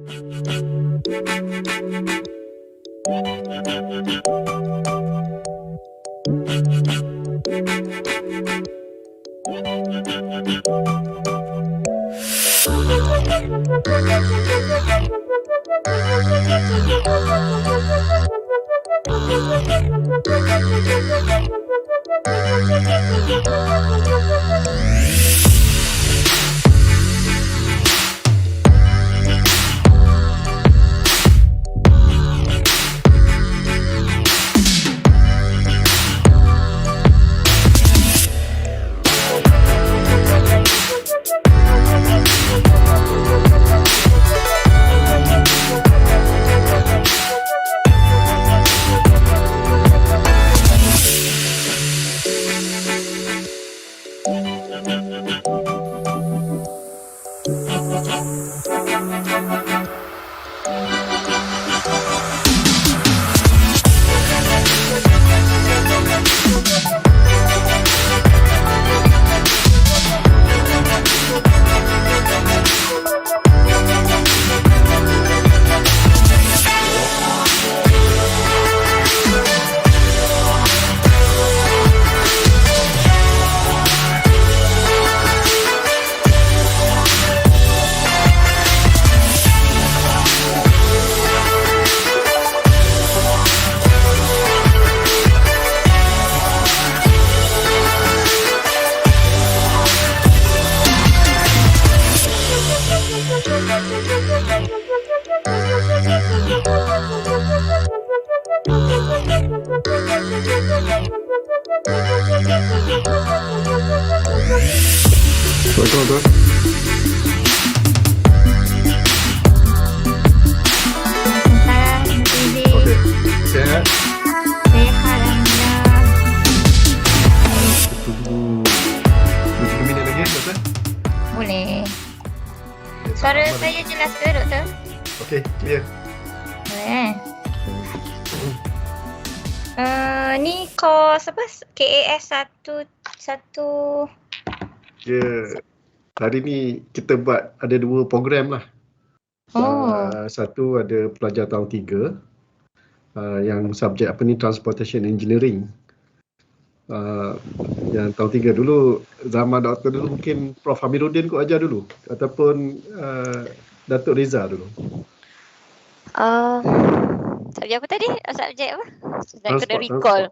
Assalamualaikum. Okey, sihat? Sehat, Alhamdulillah. Tunggu 2-3 minit lagi, doktor? Boleh. Suara saya jelas ke, doktor? Okey, clear. Boleh. Ni kos apa? KAS11. Ya, hari ni kita buat ada 2 program lah. Satu ada pelajar tahun 3 yang subjek apa ni, Transportation Engineering. Yang tahun 3 dulu, zaman doktor dulu mungkin Prof Hamidun kot ajar dulu ataupun Datuk Reza dulu. Subjek apa tadi? Subjek apa? Saya kena Transport, recall.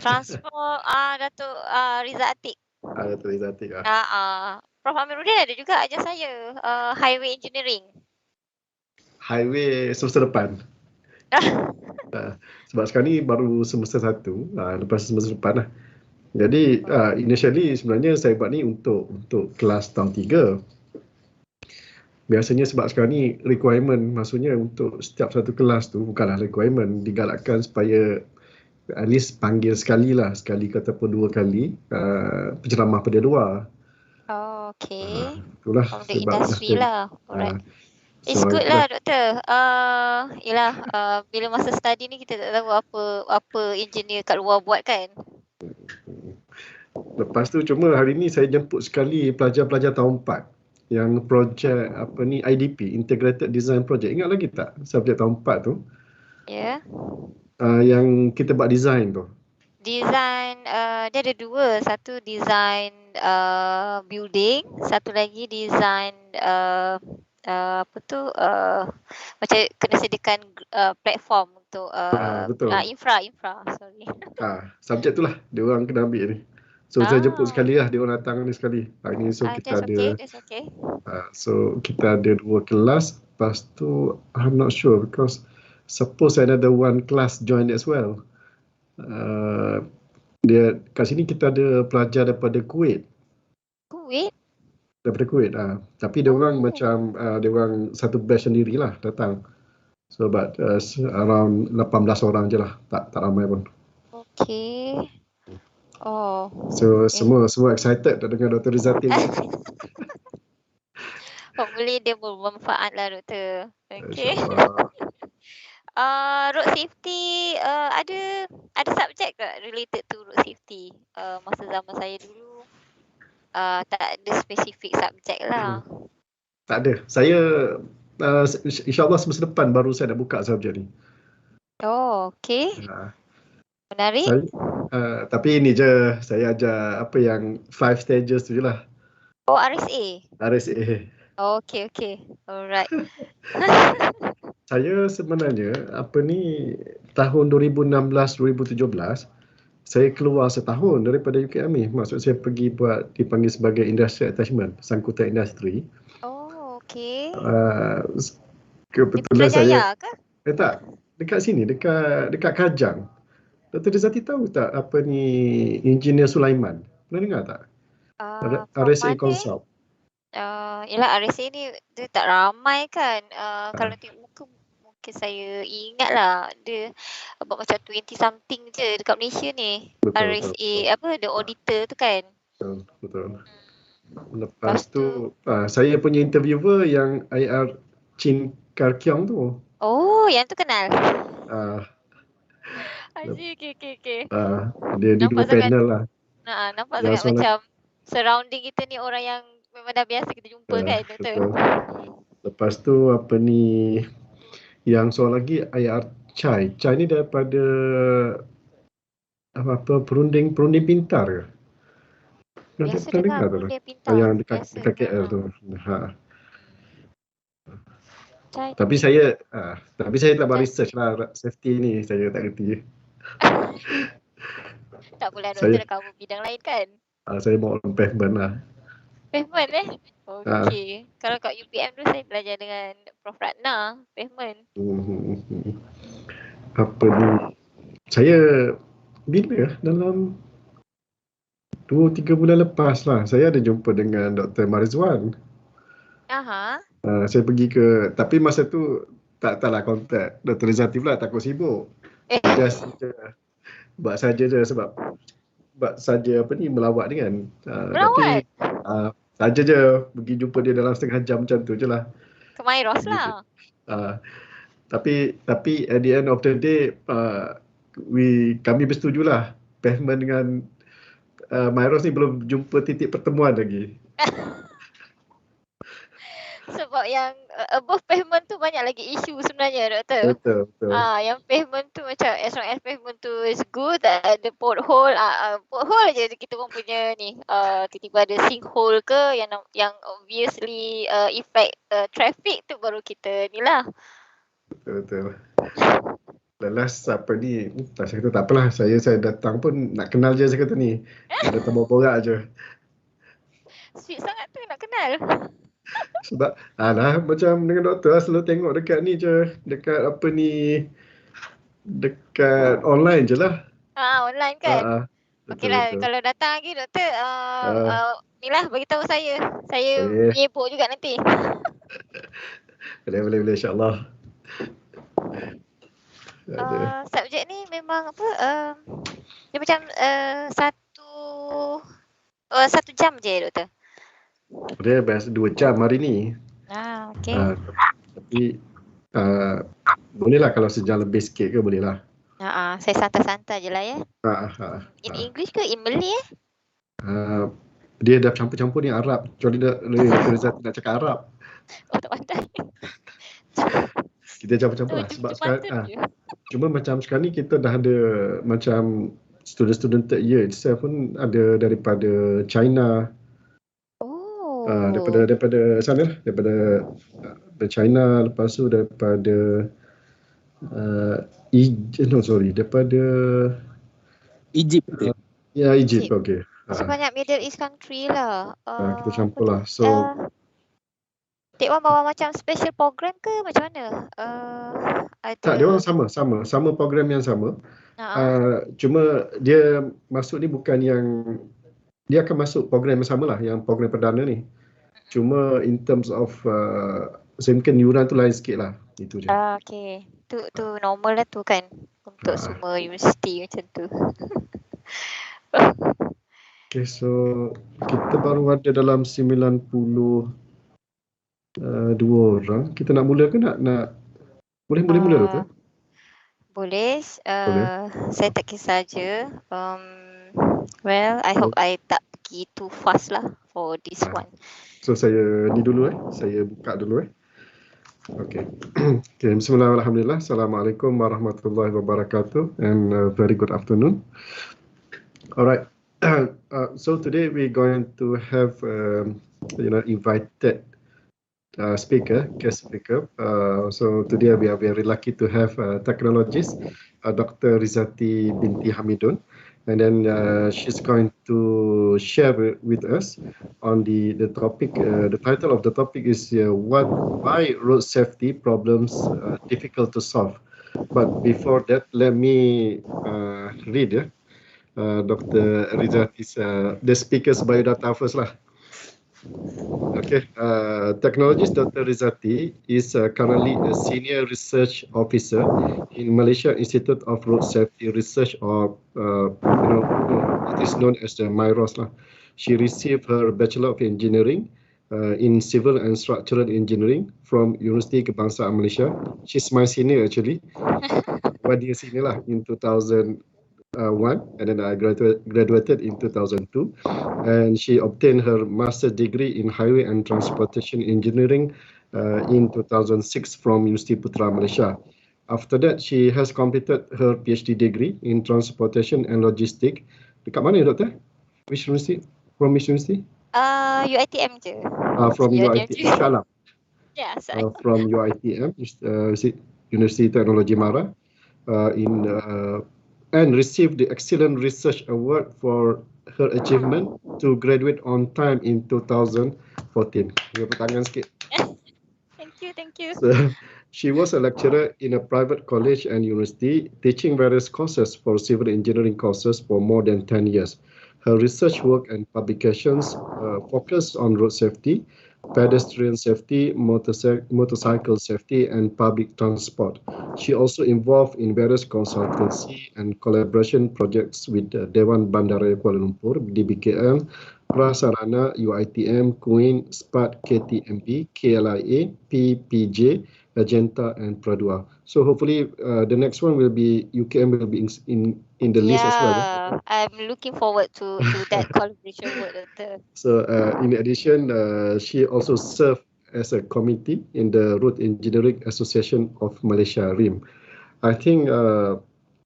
Transport, Datuk Rizati. Datuk Rizati lah. Prof Hamidun ada juga ajar saya Highway Engineering. Highway semester depan. Sebab sekarang ni baru semester 1, lepas semester depan lah. Jadi initially sebenarnya saya buat ni untuk kelas tahun 3. Biasanya sebab sekarang ni requirement, maksudnya untuk setiap satu kelas tu bukanlah requirement, digalakkan supaya at least panggil sekali ataupun 2 kali penceramah pada luar. Oh, okay. Itulah From the sebab industry lah. Alright. It's so good lah, doktor. Bila masa study ni kita tak tahu apa engineer kat luar buat kan. Lepas tu cuma hari ni saya jemput sekali pelajar-pelajar tahun 4 yang projek apa ni, IDP, Integrated Design Project. Ingat lagi tak subjek tahun 4 tu? Ya. Yang kita buat design tu. Design, dia ada 2. Satu design building, satu lagi design macam kena sediakan platform untuk Betul. infra, sorry. Subjek tu lah dia orang kena ambil ni. So saya jemput sekali lah dia orang datang ni sekali. Hari ni so kita ada That's okay. So kita ada 2 kelas. Lepas tu I'm not sure because suppose another 1 class join as well. Dia kat sini kita ada pelajar daripada Kuwait. Daripada Kuwait. Tapi dia orang macam dia orang satu batch sendirilah datang. So about around 18 orang je lah. Tak ramai pun. Okay. Oh. So semua excited dah dengar Dr. Rizati. Hopefully dia bermanfaat lah, doktor. Okay. Road safety, ada subjek ke related to road safety? Masa zaman saya dulu tak ada spesifik subjek lah. Tak ada. Saya InsyaAllah semester depan baru saya nak buka subjek ni. Oh, okey. Uh, Menarik. saya, tapi ini je, saya ajar apa yang 5 stages tu je lah. Oh, RSA. RSA. Oh, okey, okey. Alright. Saya sebenarnya tahun 2016-2017 saya keluar setahun daripada UKM. Maksud saya pergi dipanggil sebagai industry attachment, sangkutan industri. Oh, okey. Di Kebetulan saya Putrajaya ke? tak, dekat sini, dekat Kajang. Dr. Rizati tahu tak apa ni Engineer Sulaiman? Pernah dengar tak? From RSA mana? Consult. Yelah, RSA ni dia tak ramai kan. Kalau tengok muka mungkin saya ingat lah. Dia about macam 20 something je dekat Malaysia ni. Betul, RSA betul. apa, the auditor tu kan. Betul. Lepas tu saya punya interviewer yang IR Chin Kar Kiong tu. Oh, yang tu kenal. Okay. Dia di dua panel lah. Nampak Yang sangat macam surrounding kita ni orang yang memang dah biasa kita jumpa kan, doktor. Betul. Lepas tu yang soal lagi IR Chai. Chai ni daripada perunding pintar ke? Biasa Pernah dengar dengar tu? perunding pintar. Yang dekat Biasa. KL tu. Chai Tapi saya tak buat research lah safety ni, saya tak kerti. tak apalah, doktor dah cover bidang lain kan? Saya mau on pavement lah. Pavement Okey. Kalau kat UPM tu saya belajar dengan Prof Ratna, pavement. Apa ni? Saya bila dalam 2-3 bulan lepas lah saya ada jumpa dengan Dr. Marizwan. Saya pergi tapi masa tu taklah kontak Dr. Rizati pula, takut sibuk. Just buat saja je sebab melawat ni kan. Tapi saja je pergi jumpa dia dalam setengah jam macam tu je lah. Kemairos lah. Tapi at the end of the day kami bersetujulah pavement dengan Mairos ni belum jumpa titik pertemuan lagi. Sebab yang above pavement tu banyak lagi isu sebenarnya, doktor. Betul. Yang pavement tu macam as long as pavement tu is good, ada pothole je kita pun punya ni. Tiba-tiba ada sinkhole ke yang obviously effect traffic tu baru kita ni lah. Betul. Last saya kata tak apalah, saya datang pun nak kenal je, saya kata ni. Saya datang borak je. Sweet sangat tu nak kenal. Sebab macam dengan doktor selalu tengok dekat ni je, dekat online je lah. Online kan. Okeylah, betul. kalau datang lagi doktor ni lah bagi tahu saya. Saya nyebok juga nanti. Boleh insya-Allah. Subjek ni memang dia macam satu jam je, doktor. Dia biasa 2 jam hari ni. Okey. Tapi bolehlah kalau sejam lebih sikit ke bolehlah. Saya santai-santai je lah ya. In English ke in Malay dia dah campur-campur ni Arab. Kecuali Rizati nak cakap Arab. Tak pandai. Kita campur-campur lah. Sebab sekarang cuma macam sekarang ni kita dah ada macam student third year itself pun ada daripada China. Daripada sana lah. Daripada China, lepas tu daripada daripada Egypt. Egypt. Okey. Sebanyak Middle East country lah. Kita campur lah. So Tek Wan bawa macam special program ke macam mana? Tak, dia orang sama program yang sama. Cuma dia masuk ni bukan yang dia akan masuk program yang sama lah, yang program perdana ni. Cuma in terms of saya mungkin yuran tu lain sikit lah. Itu je. Okey. Tu normal lah tu kan untuk semua universiti macam tu. Okay, so kita baru ada dalam 92 orang. Kita nak mula ke nak boleh mula tu? Boleh. Saya tak kisah je. Well, I hope I tak pergi too fast lah for this one. So saya ni dulu saya buka dulu Okay. Okay. Bismillah, alhamdulillah. Assalamualaikum warahmatullahi wabarakatuh, and very good afternoon. All right. So today we're going to have, invited guest speaker. So today we are very lucky to have technologist, Dr. Rizati binti Hamidun. And then she's going to share with us on the topic. The title of the topic is why road safety problems difficult to solve. But before that, let me read Dr. Rizati's the speaker's biodata first lah. Okay, technologist Dr. Rizati is currently a senior research officer in Malaysia Institute of Road Safety Research, or it is known as the MIROS lah. She received her Bachelor of Engineering in Civil and Structural Engineering from Universiti Kebangsaan Malaysia. She's my senior actually, 1 year senior lah, in 2001, and then I graduated in 2002, and she obtained her master's degree in Highway and Transportation Engineering in 2006 from Universiti Putra Malaysia. After that, she has completed her PhD degree in Transportation and Logistics. Dekat mana, Doktor? Which university? From which university? UiTM je. From UiTM UiTM, je. Inshallah. Yeah, From UiTM, University Technology Mara, and received the Excellent Research Award for her achievement to graduate on time in 2014. Tepuk tangan sikit. Thank you. So, she was a lecturer in a private college and university, teaching various courses for civil engineering courses for more than 10 years. Her research work and publications focus on road safety, pedestrian safety, motorcycle safety, and public transport. She also involved in various consultancy and collaboration projects with Dewan Bandaraya Kuala Lumpur, DBKL, Prasarana, UiTM, Queen, SPAT, KTMB, KLIA, PPJ, Agenta, and Pradua. So hopefully the next one will be UKM will be in the list as well. Yeah, I'm looking forward to that collaboration work. So in addition, she also served as a committee in the Road Engineering Association of Malaysia, RIM. I think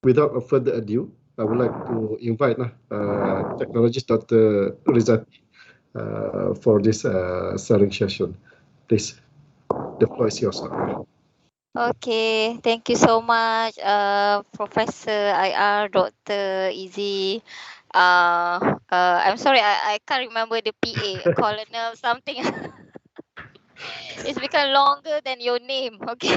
without further ado, I would like to invite technologist Dr. Rizati for this sharing session. Please, the floor is yours. Okay, thank you so much, Professor IR, Dr. Izzy. I'm sorry, I can't remember the PA, Colonel something. It's become longer than your name. Okay.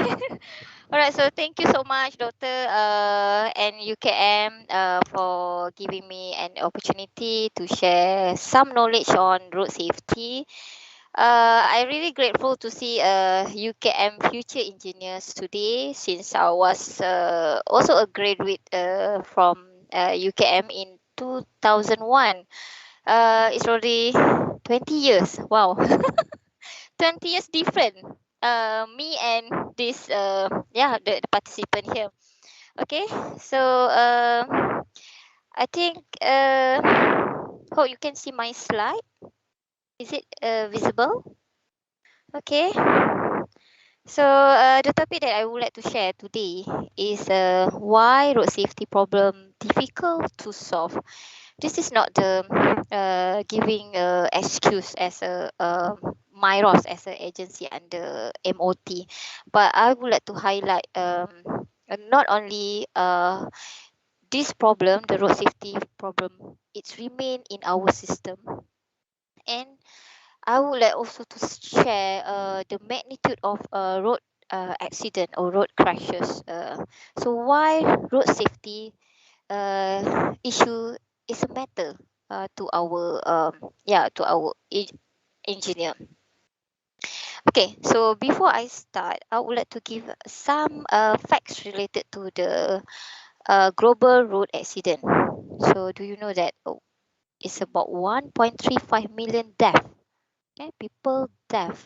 All right. So thank you so much, Doctor, and UKM, for giving me an opportunity to share some knowledge on road safety. I'm really grateful to see UKM future engineers today, since I was also a graduate from UKM in 2001. It's already 20 years. Wow. 20 years different. Me and this the participant here. Okay, so I think hope you can see my slide. Is it visible? Okay. So the topic that I would like to share today is why road safety problem difficult to solve. This is not the giving excuse as a MIROS as an agency under MOT, but I would like to highlight not only this problem, the road safety problem, it's remain in our system, and I would like also to share the magnitude of road accident or road crashes. So why road safety issue is a matter to our engineer. Okay, so before I start, I would like to give some facts related to the global road accident. So do you know that it's about 1.35 million deaths, okay, people death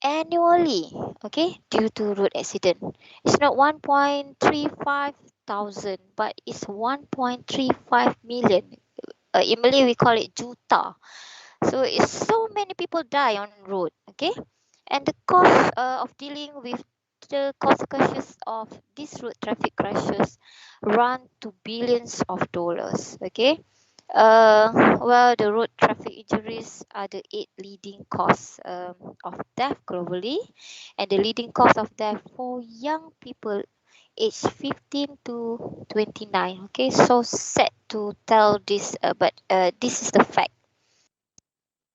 annually, okay, due to road accident. It's not 1.35 thousand, but it's 1.35 million. In Malay we call it juta. So it's so many people die on road. Okay, And the cost of dealing with the consequences of these road traffic crashes run to billions of dollars. Okay. Well, the road traffic injuries are the 8 leading cause of death globally, and the leading cause of death for young people aged 15 to 29. Okay, so sad to tell this, but this is the fact.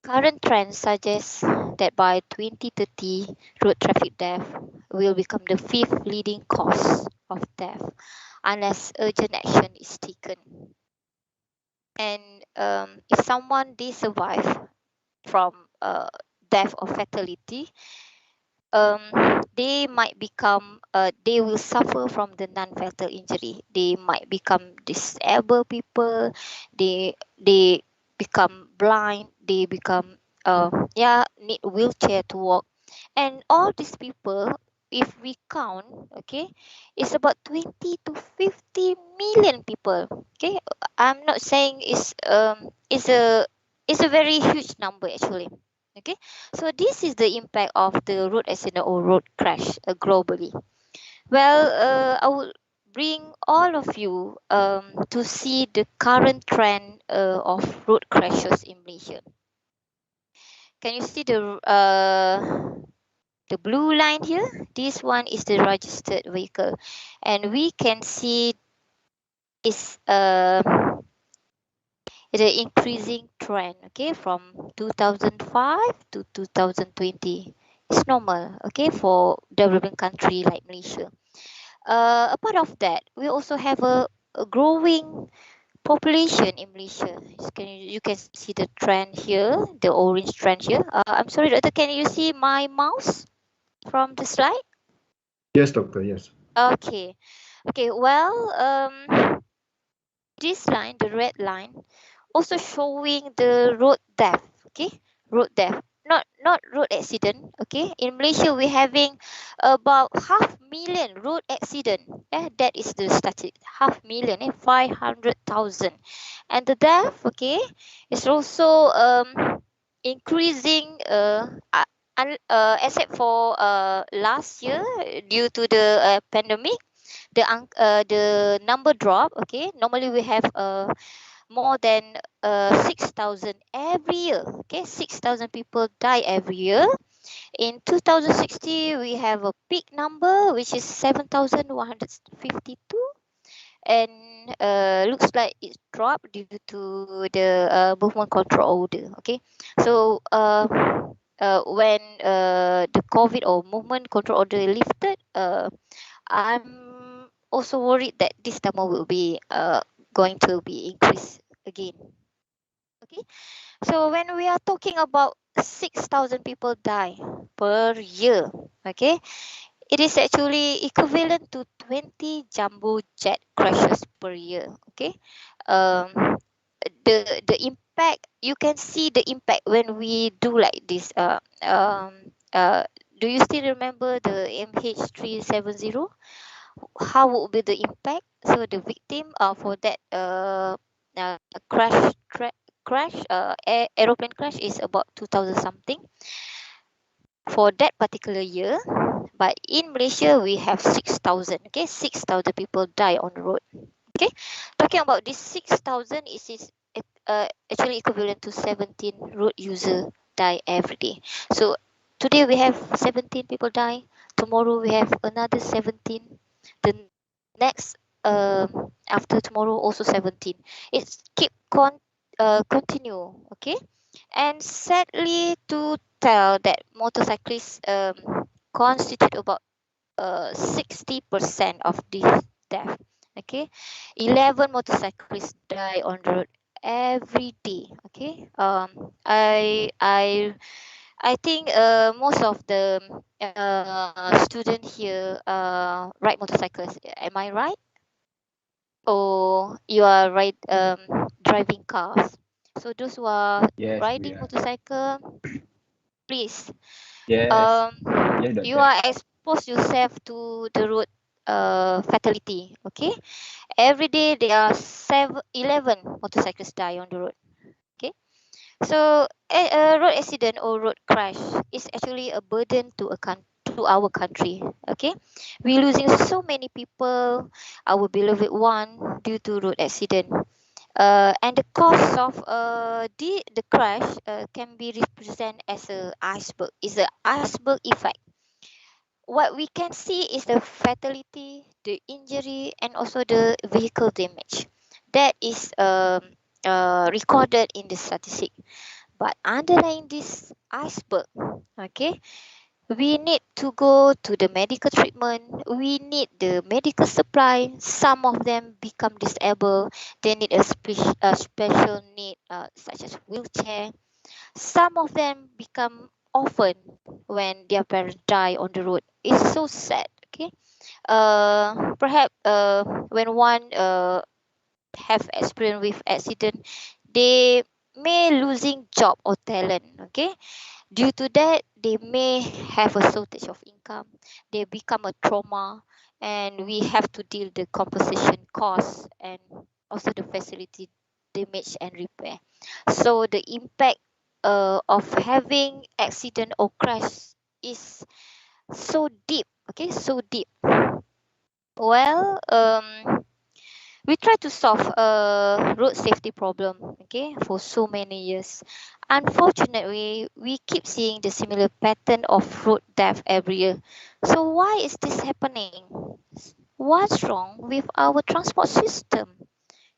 Current trends suggest that by 2030, road traffic death will become the fifth leading cause of death unless urgent action is taken. And if someone they survive from death or fatality, um, they will suffer from the non-fatal injury. They might become disabled people. They become blind. They become need wheelchair to walk. And all these people, if we count, okay, it's about 20 to 50 million people. Okay, I'm not saying it's a very huge number actually. Okay, so this is the impact of the road accident or road crash globally. Well, I would bring all of you to see the current trend of road crashes in Malaysia. Can you see the blue line here? This one is the registered vehicle, and we can see is the increasing trend. Okay, from 2005 to 2020. It's normal. Okay, for developing country like Malaysia. Apart of that, we also have a growing population in Malaysia. You can see the trend here, the orange trend here. I'm sorry, Doctor, can you see my mouse from the slide? Yes, doctor, yes. Okay. Okay, well, this line, the red line, also showing the road death. Okay, road death, not road accident. Okay, in Malaysia we're having about 500,000 road accident. That is the statistic. 500,000, 500,000, and the death, okay, is also increasing. Except for last year due to the pandemic, the number drop. Okay, normally we have more than 6,000 every year. Okay, 6,000 people die every year. In 2060, we have a peak number which is 7,152, and looks like it dropped due to the movement control order. Okay, so when the COVID or movement control order lifted, I'm also worried that this number will be going to be increased again. Okay, so when we are talking about 6,000 people die per year, okay, it is actually equivalent to 20 jumbo jet crashes per year. Okay, um, the impact, you can see the impact when we do like this. Do you still remember the MH370? How would be the impact? So the victim for that uh, crash aeroplane crash is about 2,000 something for that particular year. But in Malaysia we have 6,000. Okay, 6,000 people die on the road. Okay, talking about this 6,000 is actually equivalent to 17 road user die every day. So today we have 17 people die. Tomorrow we have another 17. The next after tomorrow also 17. It's continue. Okay, and sadly to tell that motorcyclists constitute about 60% of this death. Okay, 11 motorcyclists die on the road every day. Okay, I think most of the student here ride motorcycles. Am I right? Or you are driving cars? So those who are Yes, we riding are. motorcycle, please, Yes. um, Yes, you doctor. are expose yourself to the road fatality. Okay, every day there are 11 motorcyclists die on the road. Okay, So a road accident or road crash is actually a burden to to our country. Okay, we're losing so many people, our beloved one, due to road accident. And the cause of the crash can be represented as a iceberg. Is the iceberg effect. What we can see is the fatality, the injury, and also the vehicle damage. That is recorded in the statistic. But underlying this iceberg, okay, we need to go to the medical treatment. We need the medical supply. Some of them become disabled. They need a special need, such as wheelchair. Some of them become orphan when their parents die on the road. It's so sad. Okay. Perhaps when one have experience with accident, they may losing job or talent. Okay, due to that, they may have a shortage of income. They become a trauma, and we have to deal the compensation costs and also the facility damage and repair. So the impact of having accident or crash is so deep. Okay, so deep. Well, we try to solve a road safety problem, okay, for so many years. Unfortunately, we keep seeing the similar pattern of road death every year. So why is this happening? What's wrong with our transport system?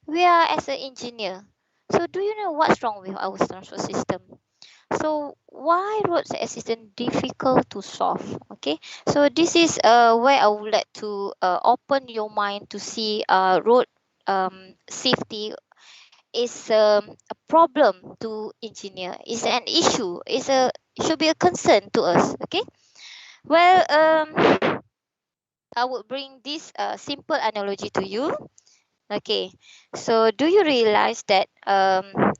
We are as an engineer. So do you know what's wrong with our transport system? So why road accident difficult to solve? Okay, so this is where I would like to open your mind to see road safety is a problem to engineer. Is an issue. Is a should be a concern to us. Okay. Well, I would bring this simple analogy to you. Okay, so do you realize that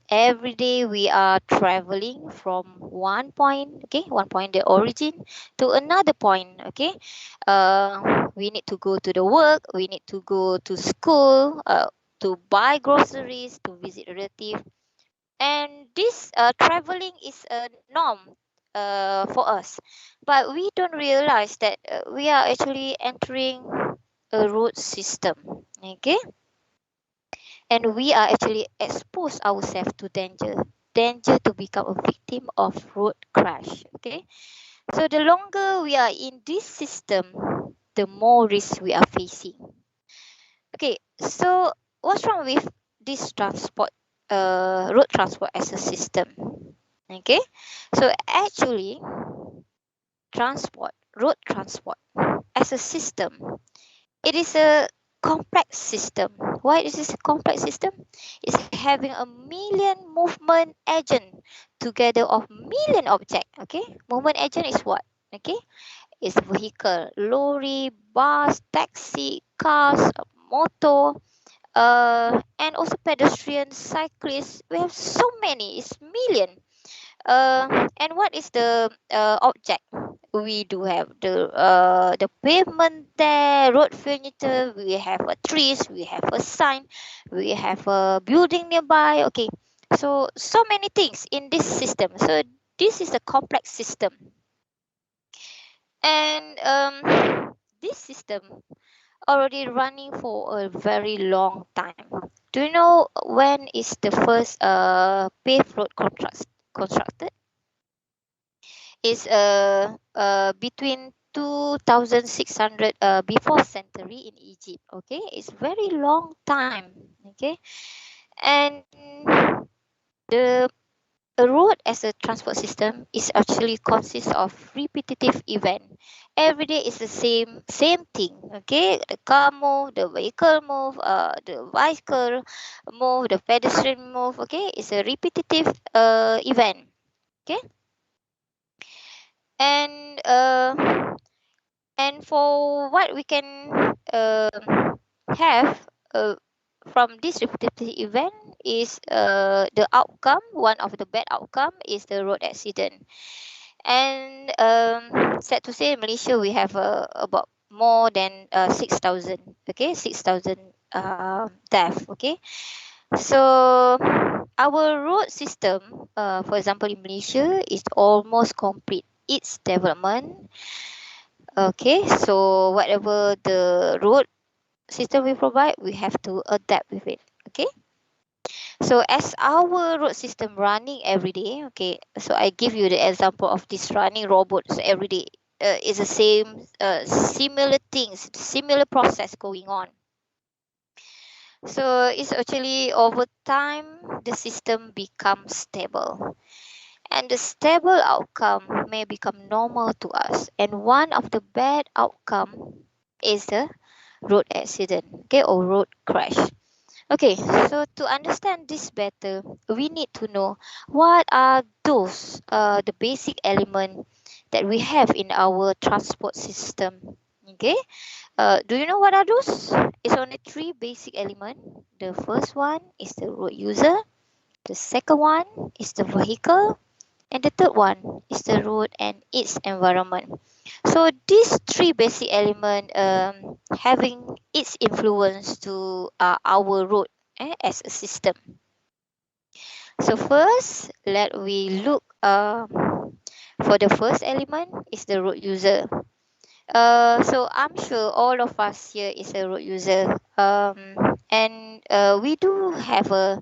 every day we are traveling from one point, okay, one point the origin to another point, okay? We need to go to the work, we need to go to school, to buy groceries, to visit relative, and this traveling is a norm for us, but we don't realize that we are actually entering a road system, okay? And we are actually expose ourselves to danger to become a victim of road crash. Okay, so the longer we are in this system, the more risk we are facing. Okay, so what's wrong with this transport, road transport as a system? Okay, so actually road transport as a system, it is a complex system. Why is this a complex system? It's having a million movement agent together of million object. Okay, movement agent is what? Okay, it's vehicle, lorry, bus, taxi, cars, motor, and also pedestrian, cyclists. We have so many. It's million. And what is the object? We do have the pavement there, road furniture. We have a trees. We have a sign. We have a building nearby. Okay, so many things in this system. So this is a complex system, and this system already running for a very long time. Do you know when is the first paved road constructed? Is between 2600 before century in Egypt. Okay, it's very long time. Okay, and the a road as a transport system is actually consists of repetitive event. Every day is the same thing. Okay, the car move, the vehicle move, the bicycle move, the pedestrian move. Okay, it's a repetitive event. Okay, and for what we can have from this repetitive event is the outcome. One of the bad outcome is the road accident. And sad to say, in Malaysia we have about more than 6,000. Okay, 6,000 death. Okay, So our road system, for example, in Malaysia, is almost complete its development. Okay, so whatever the road system we provide, we have to adapt with it. Okay, so as our road system running every day, okay, so I give you the example of this running robots every day. It's the same, similar things, similar process going on. So it's actually over time the system becomes stable, and the stable outcome may become normal to us. And one of the bad outcome is the road accident, okay, or road crash. Okay, so to understand this better, we need to know what are those the basic element that we have in our transport system. Okay, do you know what are those? It's only three basic elements. The first one is the road user, the second one is the vehicle, and the third one is the road and its environment. So these three basic elements having its influence to our road as a system. So first, let we look for the first element is the road user. So I'm sure all of us here is a road user. And we do have a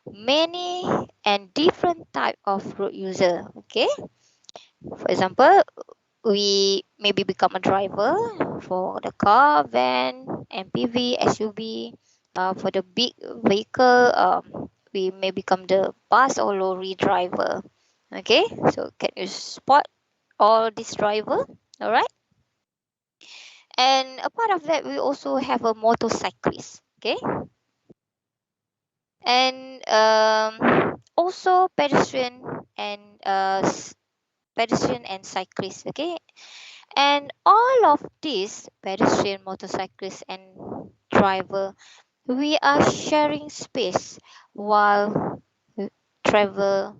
many and different type of road user. Okay. For example, we maybe become a driver for the car, van, MPV, SUV. For the big vehicle, we may become the bus or lorry driver. Okay, so can you spot all these driver? All right. And a part of that, we also have a motorcyclist. Okay, and also pedestrian and cyclists. Okay, and all of these pedestrian, motorcyclists, and driver, we are sharing space while we travel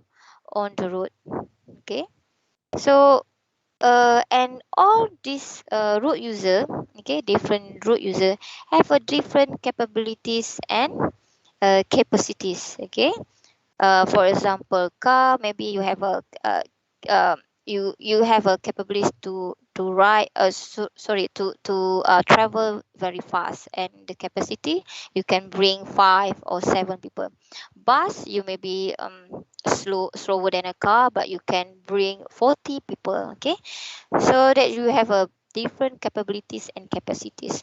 on the road. Okay, so and all these road user, okay, different road user have a different capabilities and capacities. Okay, for example, car, maybe you have a you have a capability to ride to travel very fast, and the capacity you can bring 5 or 7 people. Bus, you may be slower than a car, but you can bring 40 people. Okay, so that you have a different capabilities and capacities.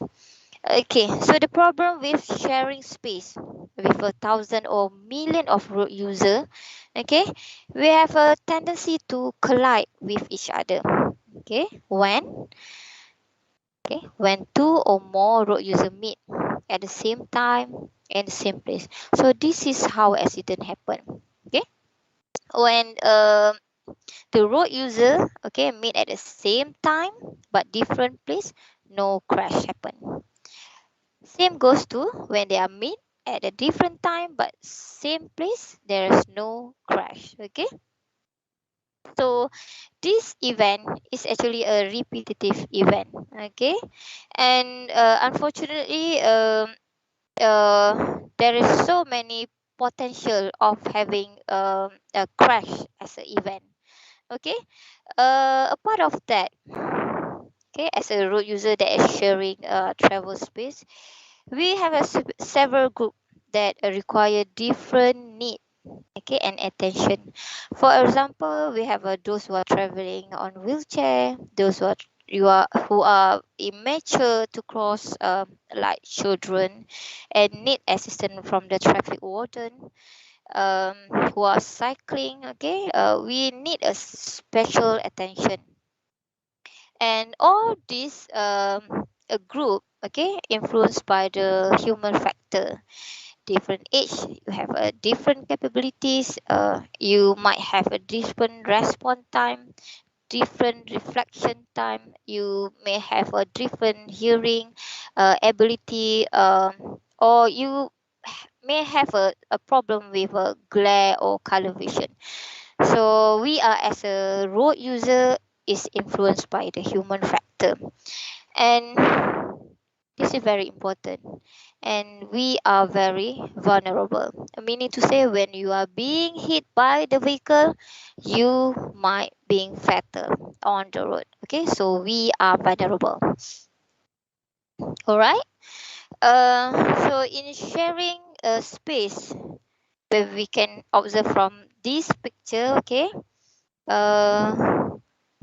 Okay, so the problem with sharing space with 1,000 or million of road user, okay, we have a tendency to collide with each other. Okay, when two or more road user meet at the same time and the same place. So this is how accident happen. Okay, when the road user, okay, meet at the same time but different place, no crash happen. Same goes to when they are meet at a different time but same place, there is no crash. Okay, so this event is actually a repetitive event. Okay, and unfortunately, there is so many potential of having a crash as an event. Okay, a part of that, okay, as a road user that is sharing travel space, we have several group that require different need, okay, and attention. For example, we have those who are traveling on wheelchair, those who are immature to cross, like children, and need assistance from the traffic warden. um, who are cycling, okay, we need a special attention. And all this a group, okay, influenced by the human factor. Different age, you have a different capabilities, you might have a different response time, different reflection time, you may have a different hearing ability, or you may have a problem with a glare or color vision. So we are, as a road user, is influenced by the human factor. And This is very important, and we are very vulnerable. Meaning to say, when you are being hit by the vehicle, you might being fatal on the road. Okay, so we are vulnerable. All right. So in sharing a space where we can observe from this picture, okay,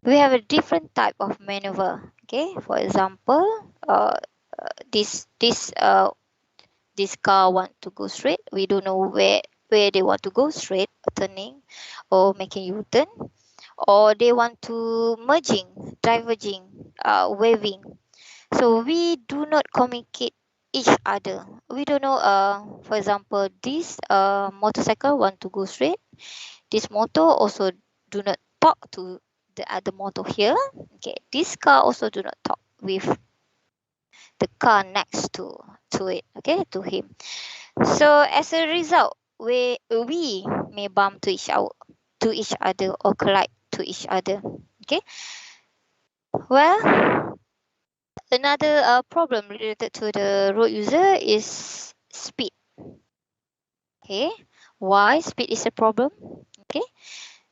we have a different type of maneuver. Okay, for example, this car want to go straight. We don't know where they want to go straight, turning or making U-turn, or they want to merging, diverging, waving. So we do not communicate each other. We don't know. For example, this motorcycle want to go straight. This motor also do not talk to the other motor here. Okay, this car also do not talk with the car next to it. Okay, to him. So as a result, we may bump to each other or collide to each other. Okay. Well, another problem related to the road user is speed. Okay. Why speed is a problem? Okay.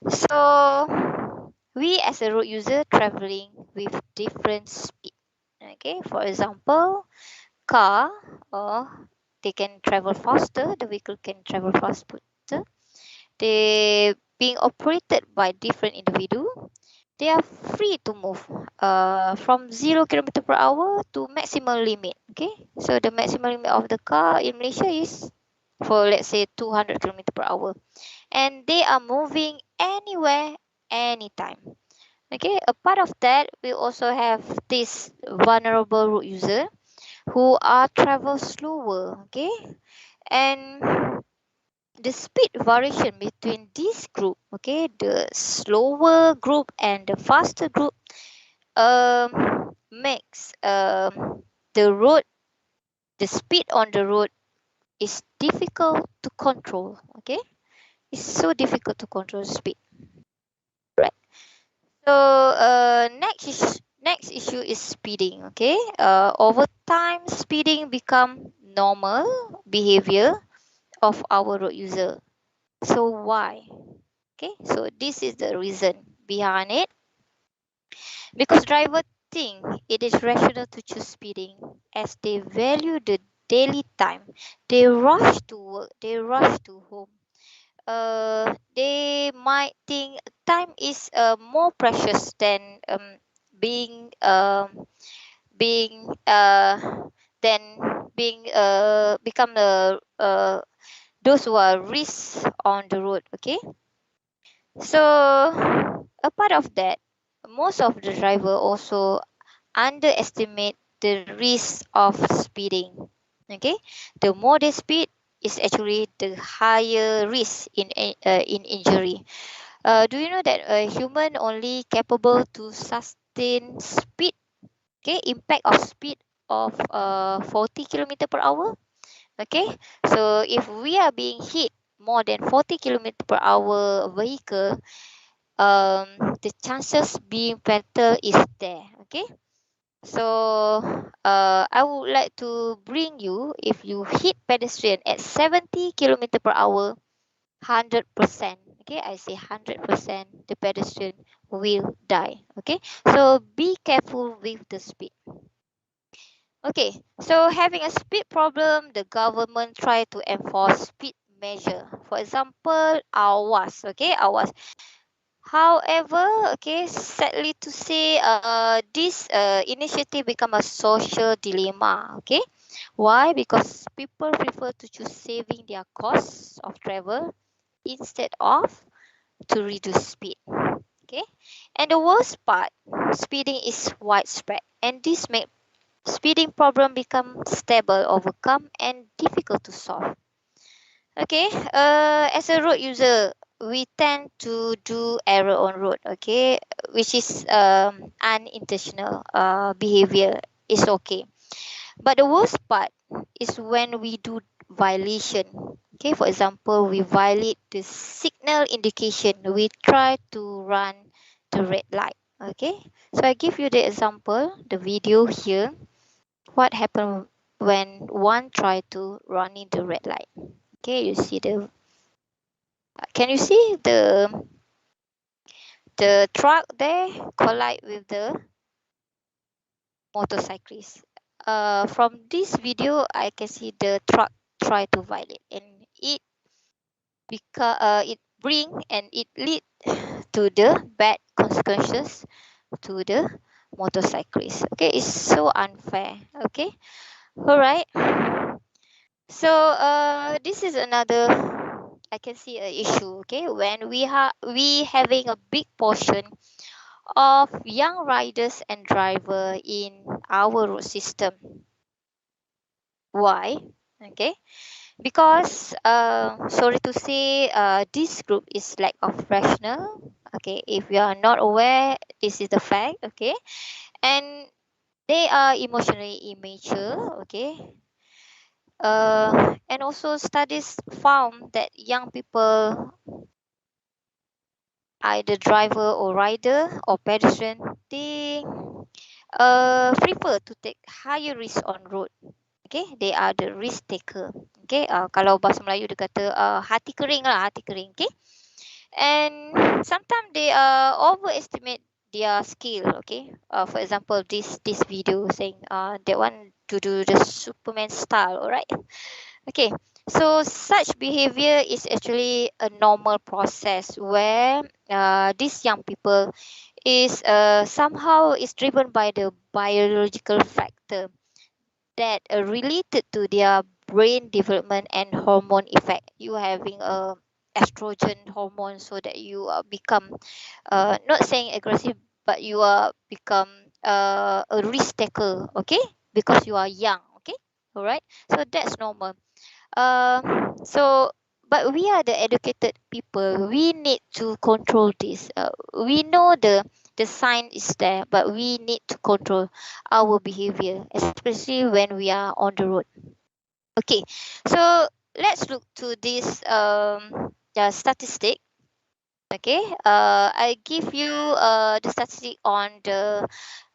So we as a road user traveling with different speed. Okay. For example, car, or they can travel faster. The vehicle can travel faster. They being operated by different individual. They are free to move from 0 kilometer per hour to maximum limit. Okay, so the maximum limit of the car in Malaysia is, for let's say, 200 kilometer per hour, and they are moving anywhere, anytime. Okay, a part of that, we also have this vulnerable road user who are travel slower. Okay, and the speed variation between this group, okay, the slower group and the faster group, makes the speed on the road is difficult to control. Okay, it's so difficult to control speed, right? So next issue is speeding. Okay, over time speeding become normal behavior of our road user. So why? Okay, so this is the reason behind it. Because driver think it is rational to choose speeding as they value the daily time. They rush to work, they rush to home. They might think time is more precious than being being than being become the those who are risks on the road. Okay, so a part of that, most of the driver also underestimate the risk of speeding. Okay, the more they speed is actually the higher risk in injury. Do you know that a human only capable to sustain speed? Okay, impact of speed of 40 kilometer per hour. Okay, so if we are being hit more than 40 kilometer per hour vehicle, the chances being fatal is there. Okay, so I would like to bring you, if you hit pedestrian at 70 kilometer per hour, 100%. Okay, I say 100%, the pedestrian will die. Okay, so be careful with the speed. Okay, so having a speed problem, the government try to enforce speed measure. For example, AWAS. Okay, AWAS. However, okay, sadly to say, this initiative become a social dilemma. Okay, why? Because people prefer to choose saving their costs of travel instead of to reduce speed. Okay, and the worst part, speeding is widespread, and this make speeding problem become stable, overcome, and difficult to solve. Okay, as a road user, we tend to do error on road. Okay, which is unintentional behavior is okay, but the worst part is when we do violation. Okay, for example, we violate the signal indication, we try to run the red light. Okay, so I give you the example, the video here. what happened when one tried to run in the red light. Okay, you see the, can you see the truck there collide with the motorcyclist. From this video, I can see the truck try to violate, and it it bring and it lead to the bad consequences to the motorcyclist. Okay, it's so unfair. Okay, all right. So this is another, I can see a issue. Okay, when we having a big portion of young riders and driver in our road system. Why? Okay, because sorry to say, this group is lack of rational. Okay, if you are not aware, this is the fact. Okay, and they are emotionally immature. Okay, and also studies found that young people, either driver or rider or pedestrian, they prefer to take higher risk on road. Okay, they are the risk taker. Okay, kalau bahasa Melayu dia kata hati kering lah, hati kering. Okay, and sometimes they overestimate their skill. Okay, for example, this video saying that one to do the Superman style. Alright. Okay, so such behavior is actually a normal process where these young people is somehow is driven by the biological factor that related to their brain development and hormone effect. You having a estrogen hormone, so that you become not saying aggressive, but you are become a risk taker. Okay, because you are young. Okay, all right, so that's normal. So but we are the educated people, we need to control this. We know the sign is there, but we need to control our behavior, especially when we are on the road. Okay, so let's look to this statistic. Okay, I give you the statistic on the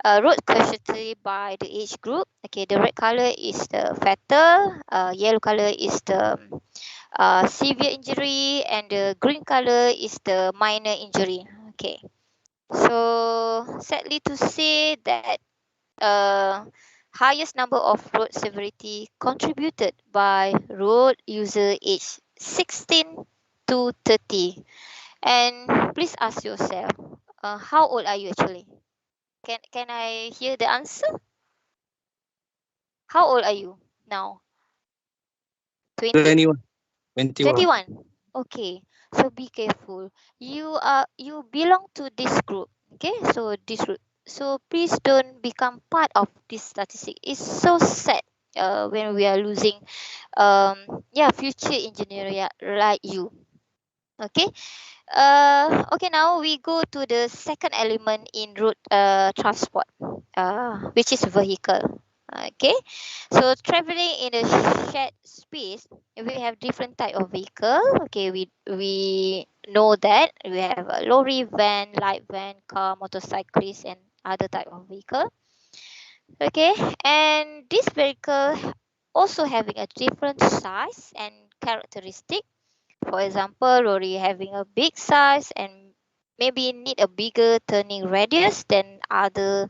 road casualty by the age group. Okay, the red color is the fatal, yellow color is the severe injury, and the green color is the minor injury. Okay, so sadly to say that highest number of road severity contributed by road user age 16 to 30. And please ask yourself, how old are you actually? Can I hear the answer? How old are you now? 20? 21. 21. 21. Okay, so be careful. You belong to this group. Okay, so this group. So please don't become part of this statistic. It's so sad when we are losing future engineer like you. Okay. Okay, now we go to the second element in road transport, which is vehicle. Okay, so traveling in a shared space, we have different type of vehicle. Okay, we know that we have a lorry, van, light van, car, motorcyclist, and other type of vehicle. Okay, and this vehicle also having a different size and characteristic. For example, lorry having a big size and maybe need a bigger turning radius than other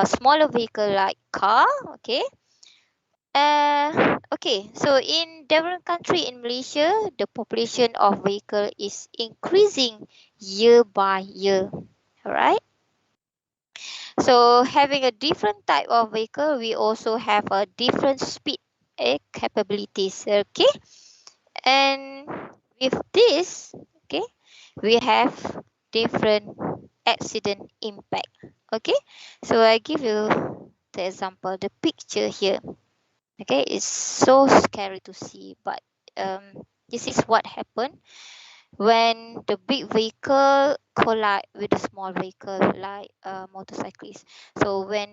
smaller vehicle like car. Okay. Okay, so in developed country in Malaysia, the population of vehicle is increasing year by year. Alright. So having a different type of vehicle, we also have a different speed capabilities. Okay. And with this, okay, we have different accident impact. Okay, so I give you the example, the picture here. Okay, it's so scary to see, but this is what happened when the big vehicle collide with the small vehicle like motorcyclist. So when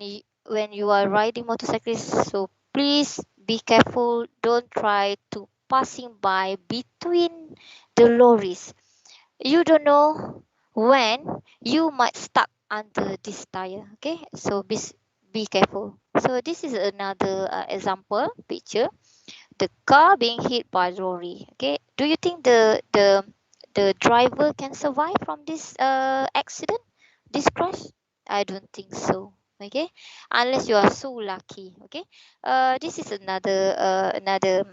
you are riding motorcyclist, so please be careful, don't try to passing by between the lorries. You don't know when you might stuck under this tire. Okay, so be be careful. So this is another example picture. The car being hit by lorry. Okay, do you think the driver can survive from this accident, this crash? I don't think so. Okay, unless you are so lucky. Okay, this is another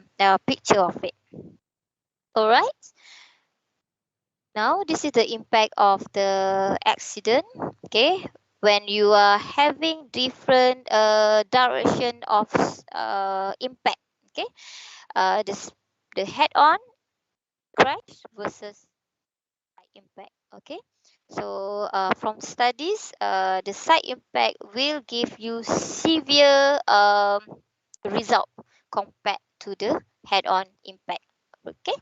picture of it. All right. Now this is the impact of the accident. Okay, when you are having different direction of impact. Okay, the head-on crash versus side impact. Okay, so from studies, the side impact will give you severe result compared to the head-on impact. Okay.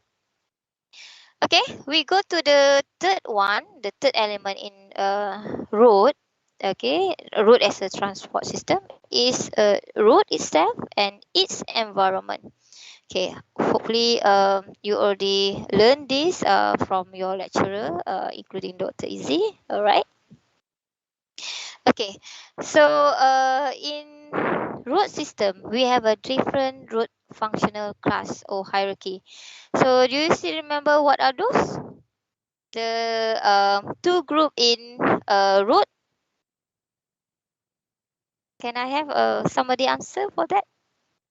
Okay, we go to the third one, the third element in road. Okay, road as a transport system is road itself and its environment. Okay, hopefully you already learned this from your lecturer, including Dr. Izzy. All right. Okay, so in road system, we have a different road functional class or hierarchy. So do you still remember what are those? The two group in road. Can I have somebody answer for that?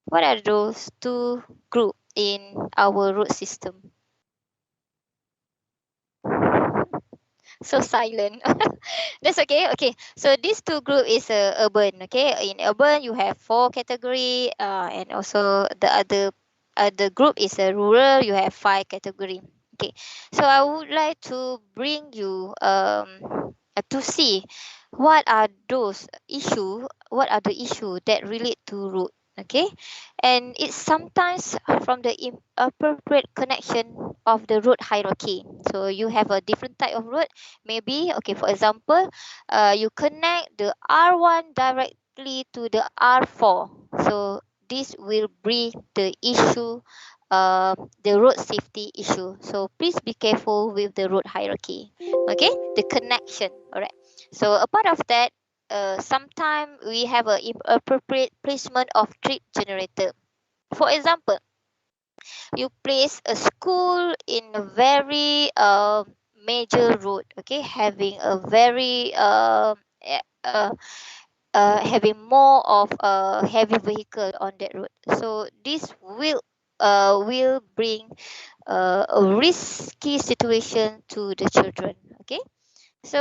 What are those two group in our road system? So silent. That's okay. Okay, so these two group is urban. Okay, in urban you have 4 category, and also the other group is rural. You have 5 category. Okay, so I would like to bring you to see what are those issue. What are the issue that relate to road? Okay, and it's sometimes from the inappropriate connection of the road hierarchy. So you have a different type of road. Maybe, okay, for example, you connect the R1 directly to the R4. So this will bring the issue, the road safety issue. So please be careful with the road hierarchy. Okay, the connection. All right. So a part of that, sometimes we have a appropriate placement of trip generator. For example, you place a school in a very major road, okay, having a very having more of a heavy vehicle on that road. So this will bring a risky situation to the children. Okay, so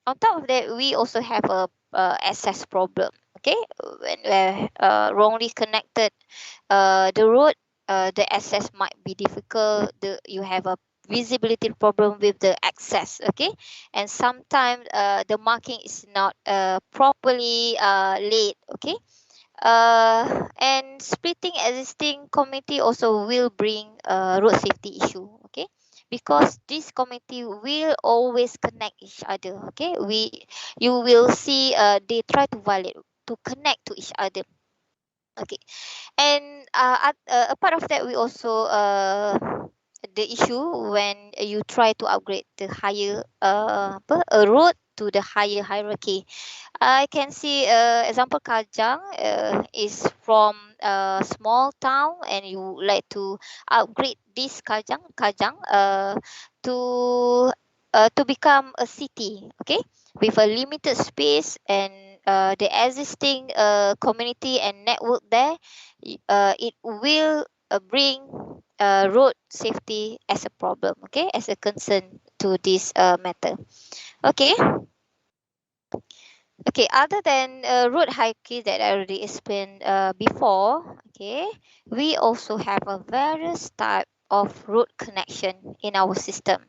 on top of that, we also have a access problem. Okay, when we're wrongly connected the road, the access might be difficult. You have a visibility problem with the access. Okay, and sometimes the marking is not properly laid. Okay, and splitting existing community also will bring road safety issue. Okay, because this community will always connect each other. Okay, you will see they try to violate to connect to each other. Okay, and a part of that we also the issue when you try to upgrade the higher a road to the higher hierarchy. I can see example Kajang is from a small town and you like to upgrade this Kajang to become a city, okay, with a limited space and the existing community and network there. It will bring road safety as a problem, okay, as a concern to this matter. Okay. Okay, other than road hierarchy that I already explained before, okay, we also have a various type of road connection in our system.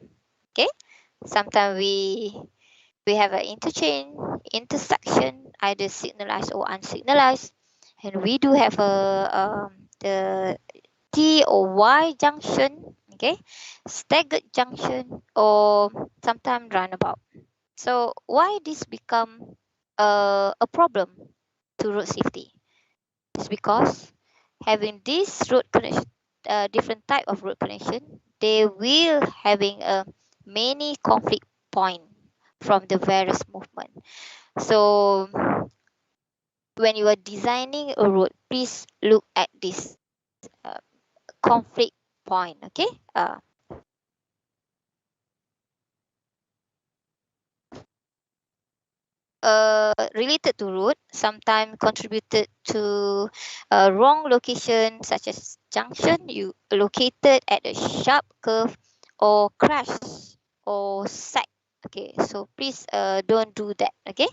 Okay, sometimes we have an interchange, intersection, either signalized or unsignalized, and we do have the T or Y junction, okay, staggered junction, or sometimes roundabout. So why this become a problem to road safety? It's because having this road connection, different type of road connection, they will having a many conflict point from the various movement. So when you are designing a road, please look at this conflict point. Okay. Related to road, sometimes contributed to wrong location, such as junction you located at a sharp curve or crash or side. Okay, so please don't do that. Okay.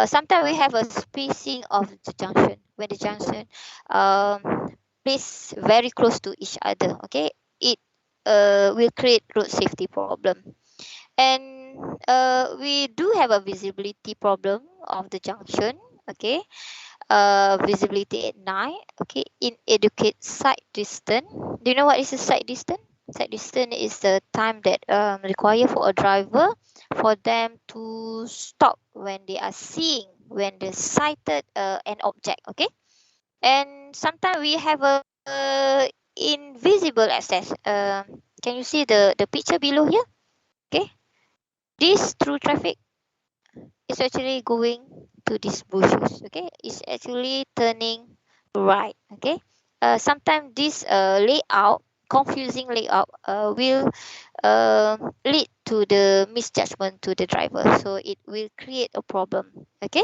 Sometimes we have a spacing of the junction when the junction place very close to each other. Okay, it will create road safety problem. And we do have a visibility problem of the junction. Okay, visibility at night. Okay, inadequate sight distance. Do you know what is a sight distance? Sight distance is the time that required for a driver for them to stop when they are seeing, when they sighted an object. Okay, and sometimes we have a invisible access. Can you see the picture below here? Okay, this through traffic is actually going to these bushes. Okay, it's actually turning right. Okay, sometimes this layout, confusing layout, will lead to the misjudgment to the driver, so it will create a problem. Okay,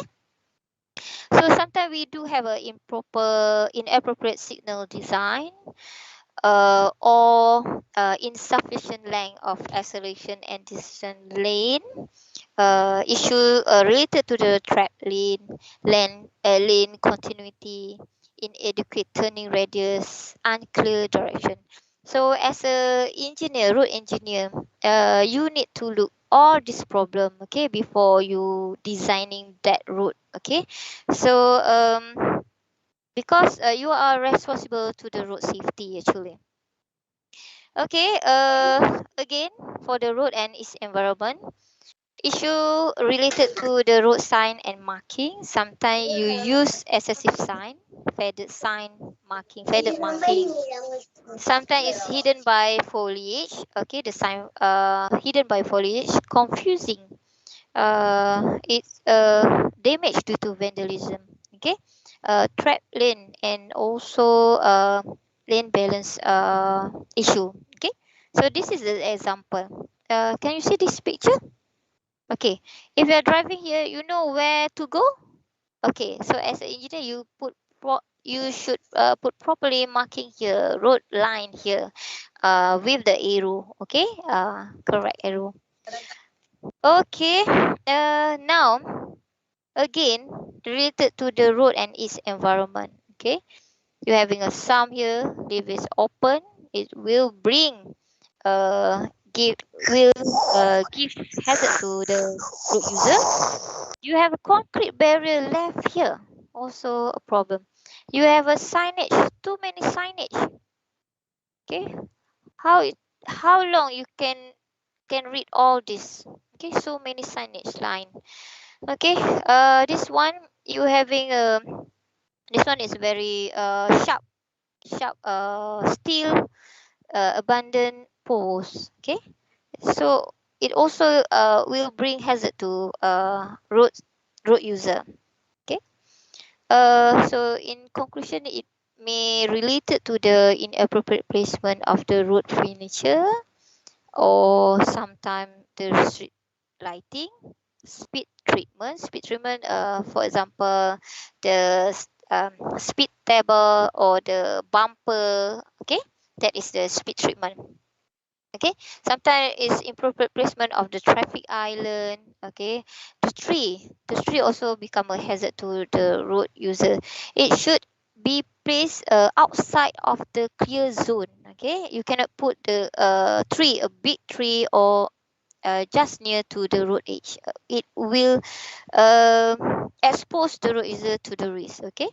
so sometimes we do have a inappropriate signal design, or insufficient length of acceleration and decision lane, issue related to the track lane continuity, inadequate turning radius, unclear direction. So as a engineer, road engineer, you need to look all this problem, okay, before you designing that road. Okay, so because you are responsible to the road safety actually. Okay, again, for the road and its environment, issue related to the road sign and marking. Sometimes you use excessive sign, feathered marking. Sometimes it's hidden by foliage. Okay, the sign hidden by foliage, confusing. It's damage due to vandalism. Okay, trap lane and also lane balance issue. Okay, so this is the example. Can you see this picture? Okay, if you're driving here, you know where to go. Okay, so as an engineer, you should put properly marking here, road line here, with the arrow. Okay, correct arrow. Okay, now again related to the road and its environment. Okay, you're having a sum here. If it's open, it will bring give will give hazard to the road user. You have a concrete barrier left here, also a problem. You have a signage, too many signage. Okay, how long you can read all this? Okay, so many signage line. Okay, this one you having a this one is very sharp steel abandoned poles. Okay, so it also will bring hazard to road user. Okay, so in conclusion, it may related to the inappropriate placement of the road furniture, or sometimes the street lighting, speed treatment, for example, the speed table or the bumper. Okay, that is the speed treatment. Okay, sometimes it's inappropriate placement of the traffic island. Okay, the tree also become a hazard to the road user. It should be placed outside of the clear zone. Okay, you cannot put the tree, a big tree, or just near to the road edge. It will expose the road user to the risk. Okay,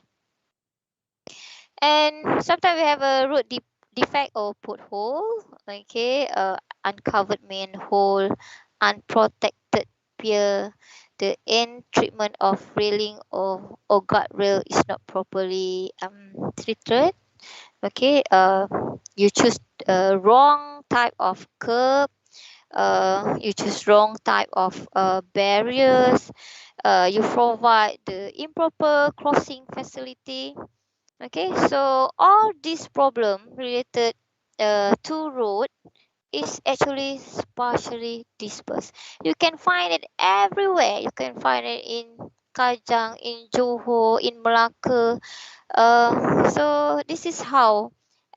and sometimes we have a road defect or pothole. Okay, uncovered manhole, unprotected pier, the end treatment of railing or guardrail is not properly treated. Okay, you choose wrong type of curb, you choose wrong type of barriers, you provide the improper crossing facility. Okay, so all this problem related to road is actually partially dispersed. You can find it everywhere. You can find it in Kajang, in Johor, in Melaka. So this is how,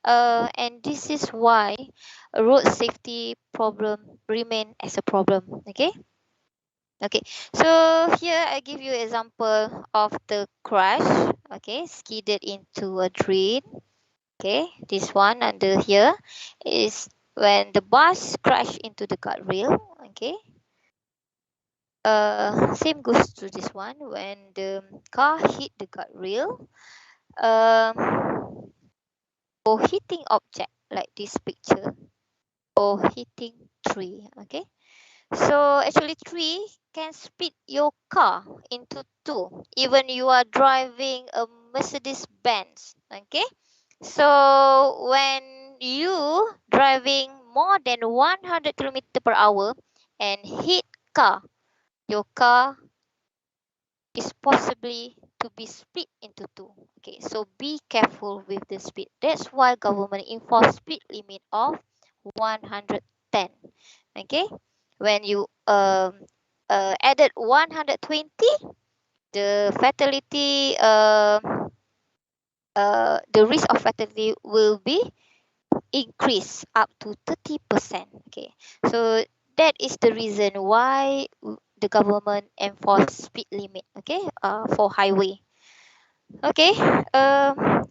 and this is why road safety problem remain as a problem. Okay. Okay, so here I give you example of the crash. Okay, skidded into a drain. Okay, this one under here is when the bus crashed into the guardrail. Okay, same goes to this one when the car hit the guardrail. Or hitting object like this picture, or hitting tree. Okay, so actually tree can split your car into two, even you are driving a Mercedes Benz. Okay, so when you driving more than 100 kilometer per hour and hit car, your car is possibly to be split into two. Okay, so be careful with the speed. That's why government enforce speed limit of 110. Okay, when you added 120, the fatality the risk of fatality will be increased up to 30%. Okay, so that is the reason why the government enforce speed limit. Okay, for highway. Okay,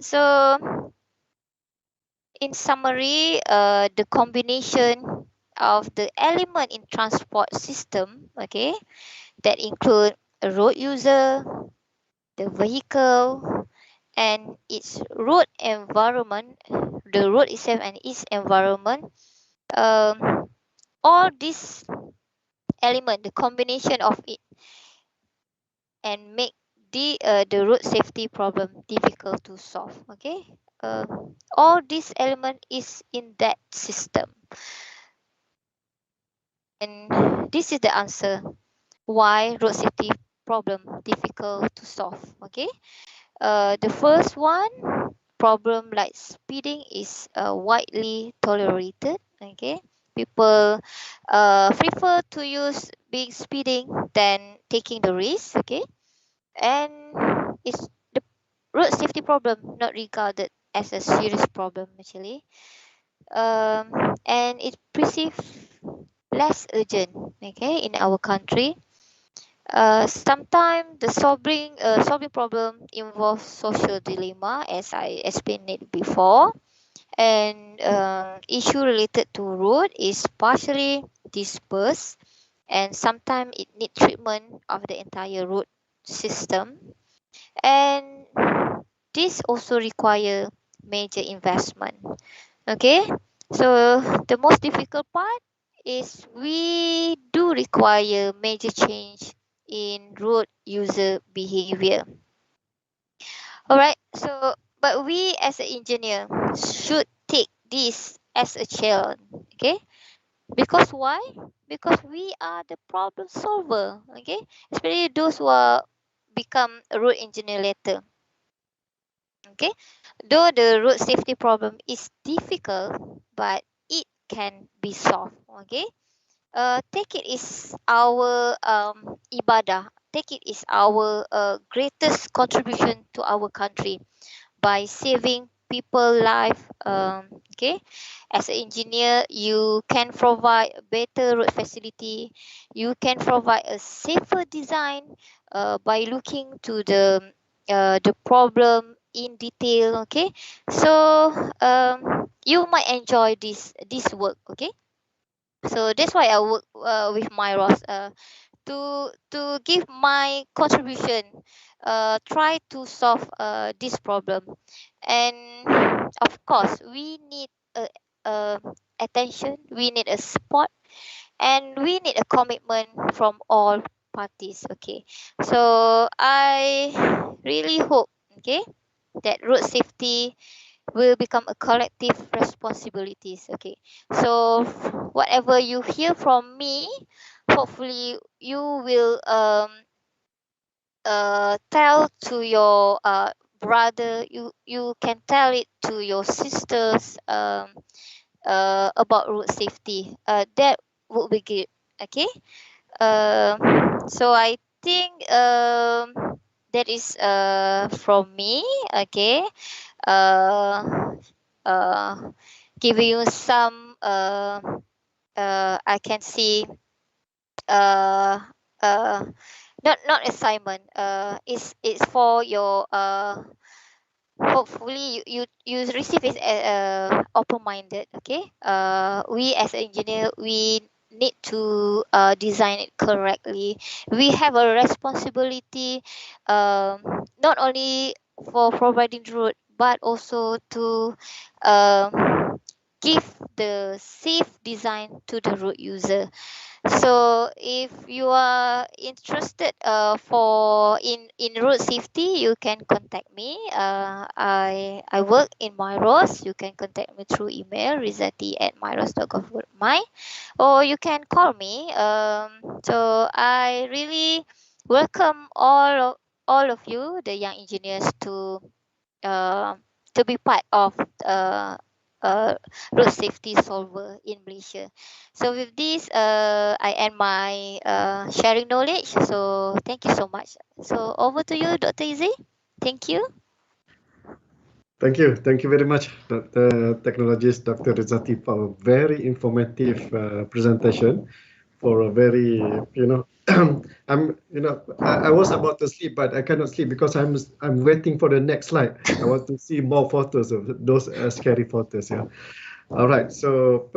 so in summary, the combination of the element in transport system, okay, that include a road user, the vehicle, and its road environment, the road itself and its environment, all these element, the combination of it, and make the road safety problem difficult to solve. Okay, all this element is in that system, and this is the answer why road safety problem difficult to solve. Okay, the first one, problem like speeding is widely tolerated. Okay, people prefer to use big speeding than taking the risk. Okay, and it's the road safety problem not regarded as a serious problem actually, and it perceived less urgent. Okay, in our country, sometimes the solving problem involves social dilemma, as I explained it before, and issue related to road is partially dispersed, and sometimes it need treatment of the entire road system, and this also require major investment. Okay, so the most difficult part is we do require major change in road user behavior. All right, so but we as an engineer should take this as a challenge. Okay, because why? Because we are the problem solver. Okay, especially those who are become a road engineer later. Okay, though the road safety problem is difficult, but it can be solved. Okay, take it is our ibadah. Take it is our greatest contribution to our country by saving people life. Okay, as an engineer, you can provide a better road facility. You can provide a safer design by looking to the problem in detail. Okay, so you might enjoy this work. Okay, so that's why I work with my Ross to give my contribution, try to solve this problem, and of course we need a attention, we need a support, and we need a commitment from all parties. Okay, so I really hope, okay, that road safety will become a collective responsibilities. Okay, so whatever you hear from me, hopefully you will tell to your brother, you can tell it to your sisters about road safety. That would be good. Okay. So I think that is from me. Okay. uh, uh, Giving you some I can see uh, uh, not assignment. It's for your hopefully you receive it open minded. Okay. We as an engineer, we need to design it correctly. We have a responsibility, not only for providing the road, but also to give the safe design to the road user. So if you are interested for in road safety, you can contact me. I work in Myros. You can contact me through email rizati@myros.gov.my, or you can call me. So I really welcome all of you, the young engineers, uh, to be part of uh, uh, road safety solver in Malaysia. So with this, I end my sharing knowledge. So thank you so much. So over to you, Dr. Izzy. Thank you. Thank you very much, Dr. Technologist Dr. Rizati, for a very informative presentation. For a very, I was about to sleep, but I cannot sleep because I'm waiting for the next slide. I want to see more photos of those scary photos. Yeah. All right. So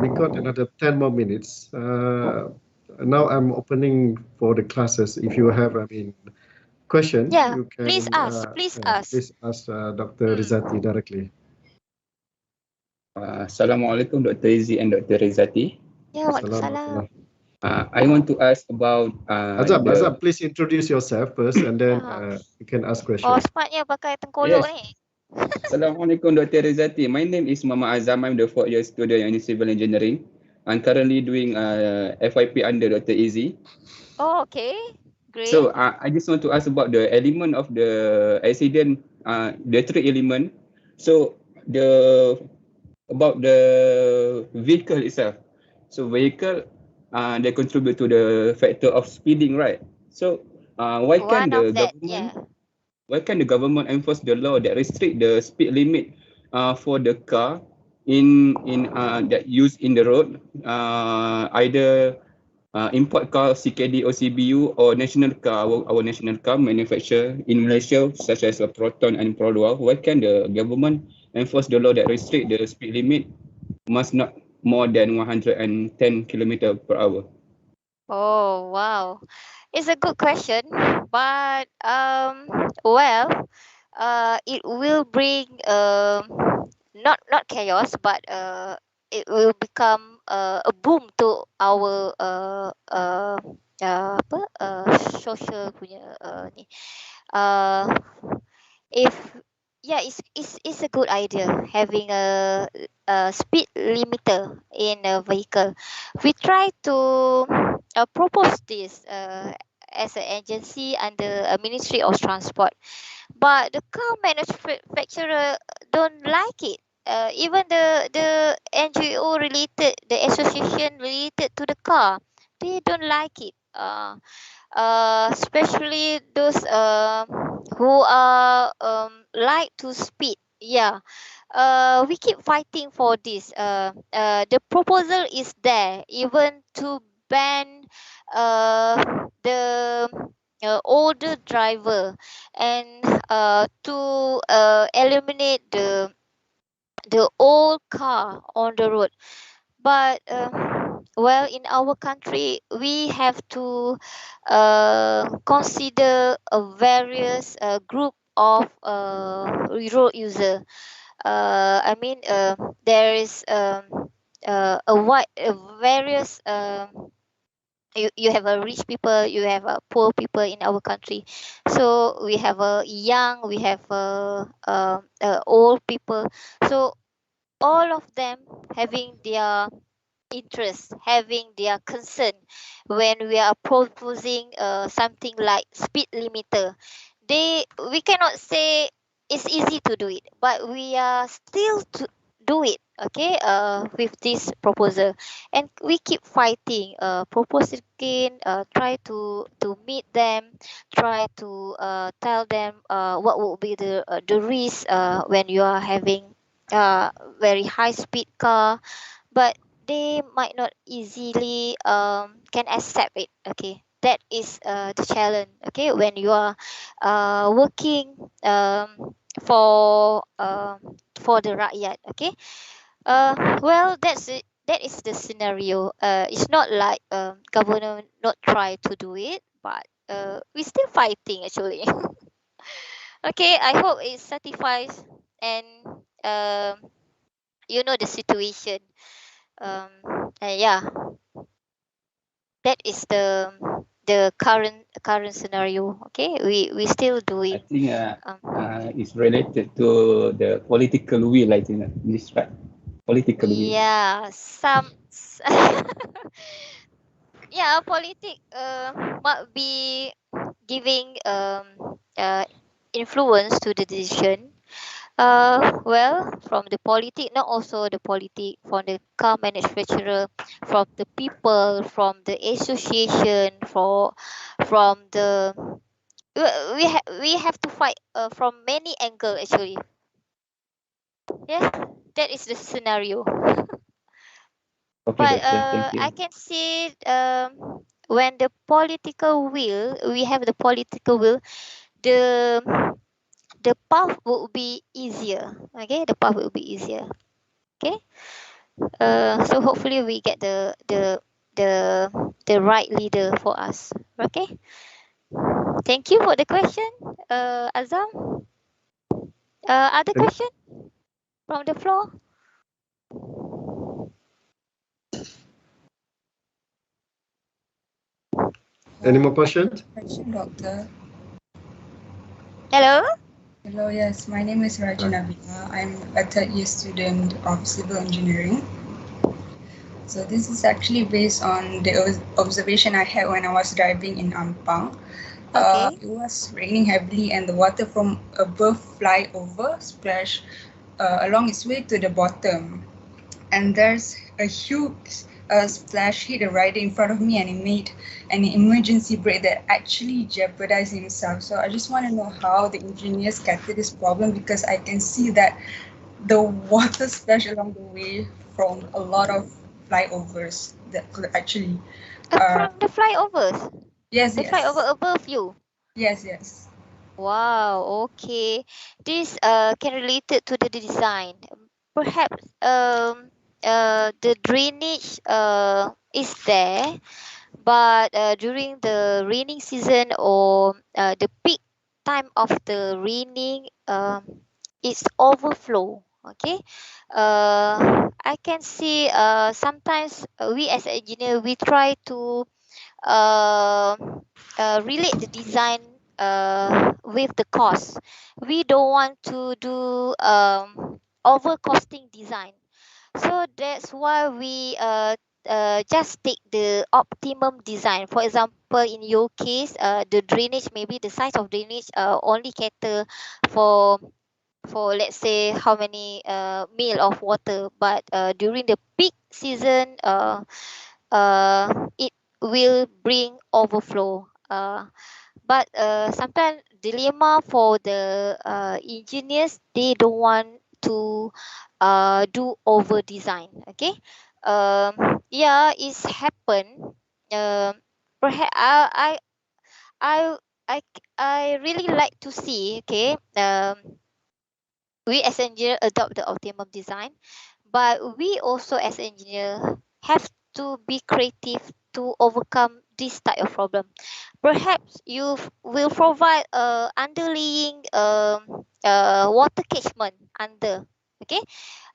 we got another 10 more minutes. Now I'm opening for the classes. If you have, question, Yeah, you please can ask. Please ask. please ask Dr. Rizati directly. Assalamualaikum Dr. Izzy and Dr. Rizati. Yeah, waalaikumsalam. I want to ask about Azam, please introduce yourself first, and then you can ask Oh, questions. smartnya pakai tengkolok Yes. ni. Assalamualaikum Dr. Rizati. My name is Mama Azam. I'm the 4th year student in civil engineering. I'm currently doing FYP under Dr. Izzy. Oh, okay. Great. So I just want to ask about the element of the accident, the three element. So about the vehicle itself. So vehicle, they contribute to the factor of speeding, right? So why One can of the that, government yeah. enforce the law that restrict the speed limit for the car in that used in the road, either import car CKD or CBU or national car, our national car manufacturer in Malaysia, such as a Proton and Produa? Why can the government enforce the law that restrict the speed limit must not more than 110 kilometer per hour? Oh, wow. It's a good question, but well, it will bring not chaos, but it will become a boom to our apa social punya ni. Uh, if yeah, it's a good idea having a speed limiter in a vehicle. We try to propose this as an agency under a Ministry of Transport, but the car manufacturer don't like it. Even the NGO related, the association related to the car, they don't like it. Especially those who are like to speed. Yeah. We keep fighting for this. The proposal is there, even to ban the older driver, and to eliminate the old car on the road. But well, in our country, we have to consider a various group of road user. There is a various you have a rich people, you have a poor people in our country. So we have a young, we have a old people. So all of them having their interest, having their concern when we are proposing something like speed limiter. We cannot say it's easy to do it, but we are still to do it, okay, with this proposal. And we keep fighting, propose again, try to meet them, try to tell them what would be the risk when you are having very high speed car. But they might not easily can accept it, okay. That is the challenge, okay, when you are working for the rakyat, okay. Well, that's it. That is the scenario. It's not like government not try to do it, but we still fighting actually. Okay, I hope it satisfies and you know the situation. um yeah, that is the current scenario, okay. We still I doing think um it's related to the political will, I think. This right? Political will. yeah, yeah, politic might be giving influence to the decision. Well, from the politic, not also the politic, from the car manufacturer, from the people, from the association, from the we have to fight from many angle actually. Yes, that is the scenario. Okay, But doctor. Thank I you. can see when the political will, we have the political will, the the path will be easier. Okay, the path will be easier. Okay. So hopefully we get the the right leader for us. Okay. Thank you for the question, Azam. Other Any, question from the floor? any more questions? Question, Doctor. Hello. Hello, yes, my name is Rajana Bina. I'm a third year student of civil engineering. So this is actually based on the observation I had when I was driving in Ampang. Okay. It was raining heavily and the water from above flyover splashed along its way to the bottom. And there's a huge splash hit a rider in front of me and it made an emergency brake that actually jeopardized himself. So I just want to know how the engineers captured this problem because I can see that the water splashed along the way from a lot of flyovers that could actually From the flyovers, yes the flyover yes above you. yes. Wow. Okay. This can relate it to the design. Perhaps the drainage is there, but during the raining season or the peak time of the raining, it's overflow. Okay. I can see sometimes we as engineer we try to uh, relate the design with the cost. We don't want to do over costing design. So that's why we just take the optimum design. For example, in your case, the drainage, maybe the size of drainage only cater for let's say how many mil of water, but during the peak season, it will bring overflow. But sometimes dilemma for the engineers, they don't want to do over design. Okay. Yeah, it's happened. Perhaps I I I really like to see. Okay. We as engineer adopt the optimum design, but we also as engineer have to be creative to overcome this type of problem. Perhaps you will provide underlying water catchment under. Okay.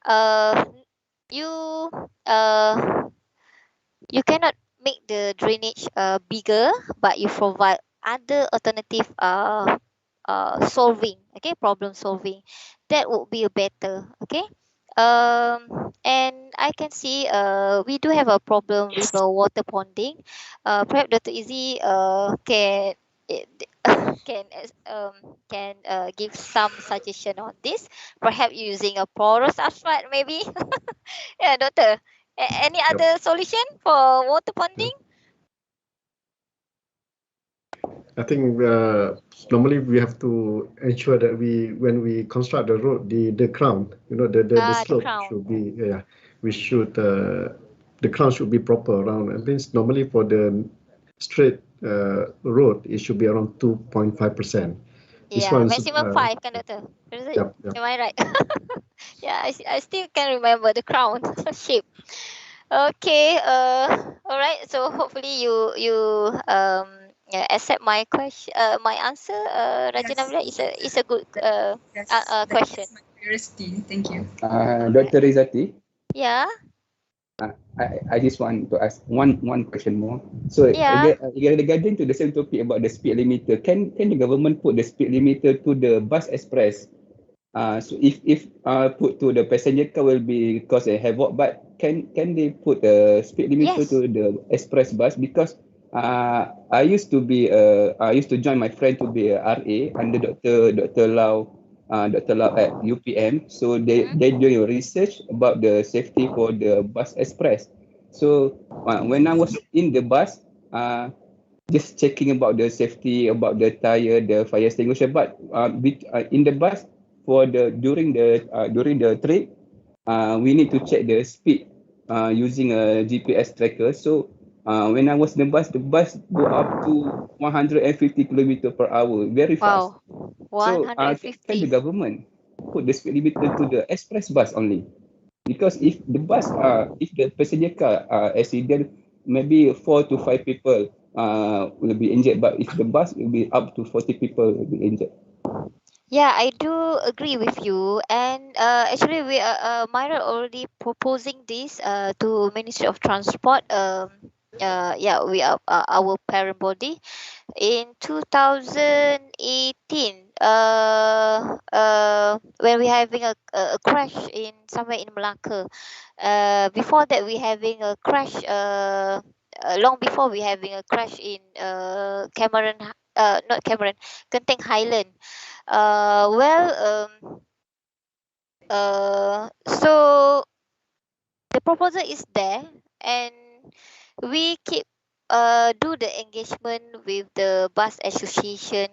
uh you uh you cannot make the drainage bigger, but you provide other alternative solving, okay, problem solving, that would be a better, okay. And I can see we do have a problem with water ponding. Perhaps Dr. Izzy can give some suggestion on this, perhaps using a porous asphalt maybe. Yeah, doctor, any Yep. other solution for water ponding? I think normally we have to ensure that when we construct the road, the crown, the The slope crown. should be, we should, the crown should be proper around. It means normally for the straight road, it should be around 2.5%. This Yeah, one's, maximum 5 kan doctor? Is it? yep. Am I right? Yeah, I still can remember the crown shape. Okay, all right. So hopefully you accept my question, my answer, Rajana. Yes. Is a good Yes, question. that's my curiosity. Thank you. Dr. Rizati, Yeah, I just want to ask one question more. So yeah. regarding to the same topic about the speed limiter, can the government put the speed limiter to the bus express? So if put to the passenger car will be cause a havoc, but can they put the speed limiter Yes. to the express bus? Because I used to join my friend to be a RA under Dr. Lau. Dr. Lau at UPM, so they doing research about the safety for the bus express. So when I was in the bus, just checking about the safety, about the tire, the fire extinguisher. But in the bus for during the trip, we need to check the speed using a GPS tracker. So when I was in the bus go up to 150 km per hour, very fast. Wow, So can the 150. government put the speed limiter to the express bus only? Because if the passenger car accident, maybe 4 to 5 people will be injured. But if the bus will be up to 40 people will be injured. Yeah, I do agree with you. And actually, we Myra already proposing this to Ministry of Transport. Yeah, we are our parent body in 2018. When we having a crash in somewhere in Malacca. Before that, we having a crash. Long before we having a crash in Cameron. Not Cameron, Genting Highland. Well, so the proposal is there, and we keep do the engagement with the bus association,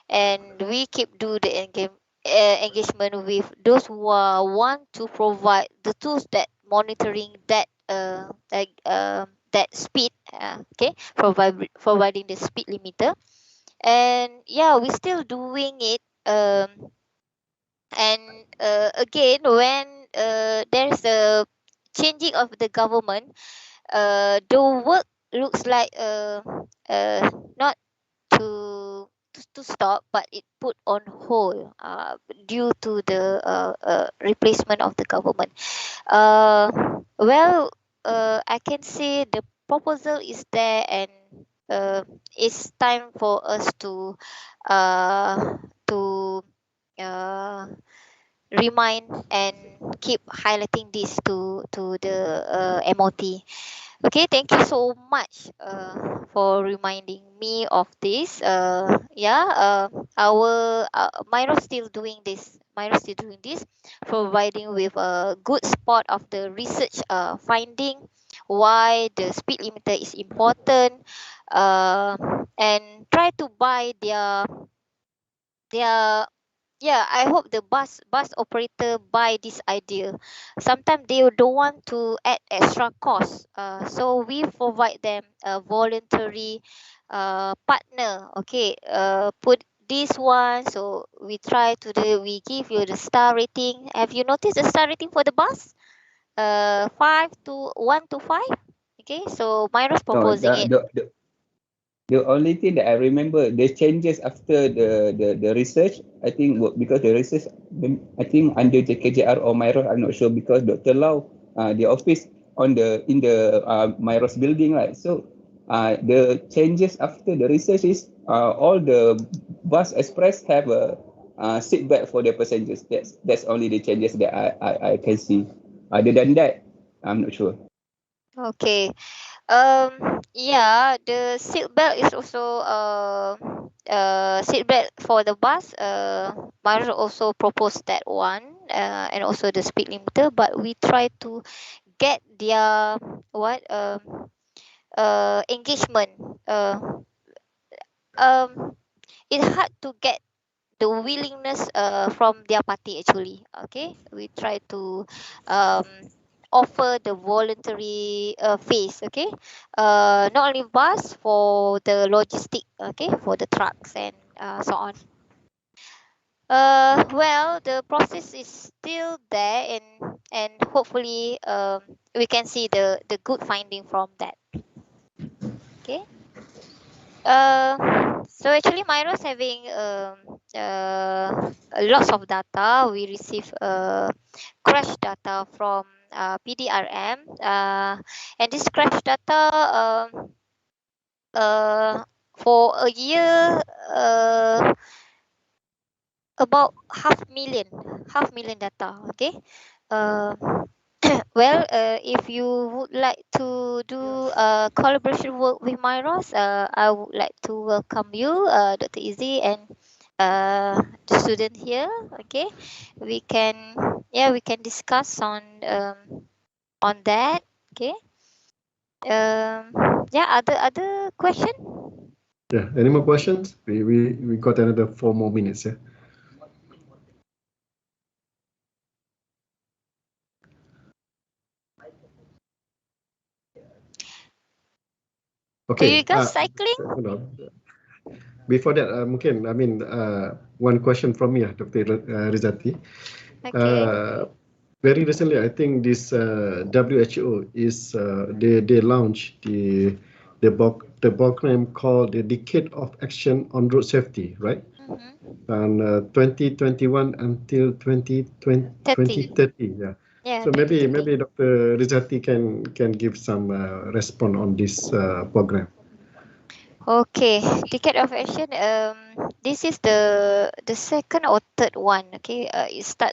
and we keep do the engagement with those who want to provide the tools that monitoring that that speed, okay, providing the speed limiter. And yeah, we still doing it. And again, when there's a changing of the government, the work looks like not to stop, but it put on hold due to the replacement of the government. uh, well, I can say the proposal is there, and it's time for us uh, to uh, remind and keep highlighting this to the MOT. Okay, thank you so much for reminding me of this. Yeah, our Myro still doing this. Myro still doing this, providing with a good spot of the research finding why the speed limiter is important, uh, and try to buy their yeah, I hope the bus operator buy this idea. Sometimes they don't want to add extra cost, so we provide them a voluntary partner. Okay, put this one, so we try to we give you the star rating. Have you noticed the star rating for the bus? 1 to 5. Okay, so Myro's No, proposing it. the only thing that I remember, the changes after the research, I think because the research, I think under JKJR or Myros, I'm not sure, because Dr. Lau, the office in the Myros building, right? So the changes after the research is all the bus express have a seat belt for their passengers. That's only the changes that I can see. Other than that, I'm not sure. Okay. Yeah, the seat belt is also seat belt for the bus. Mario also proposed that one, and also the speed limiter, but we try to get their what engagement. It's hard to get the willingness from their party actually. Okay, we try to um offer the voluntary phase. Okay, not only bus, for the logistic. Okay, for the trucks and so on. Well, the process is still there, and hopefully we can see the good finding from that. Okay. So actually Myro's having lots of data. We receive crash data from PDRM, and this crash data for a year about half million data. Okay. Uh, well, if you would like to do collaboration work with Myros, I would like to welcome you, Dr. Izzy, and the student here. Okay, we can, yeah, we can discuss on that. Okay. Yeah. Other question? Yeah. Any more questions? We got another 4 more minutes. Yeah. Do you Okay. guys cycling? Hold on. Before that, mungkin, I mean, one question from me, Dr. Rizati. Okay. Very recently, I think this WHO is they launched the program called the Decade of Action on Road Safety, right? And 2021 until 2030. Yeah. Yeah. So maybe 2030. Dr. Rizati can give some response on this program. Okay, ticket of action. This is the second or third one. Okay, it start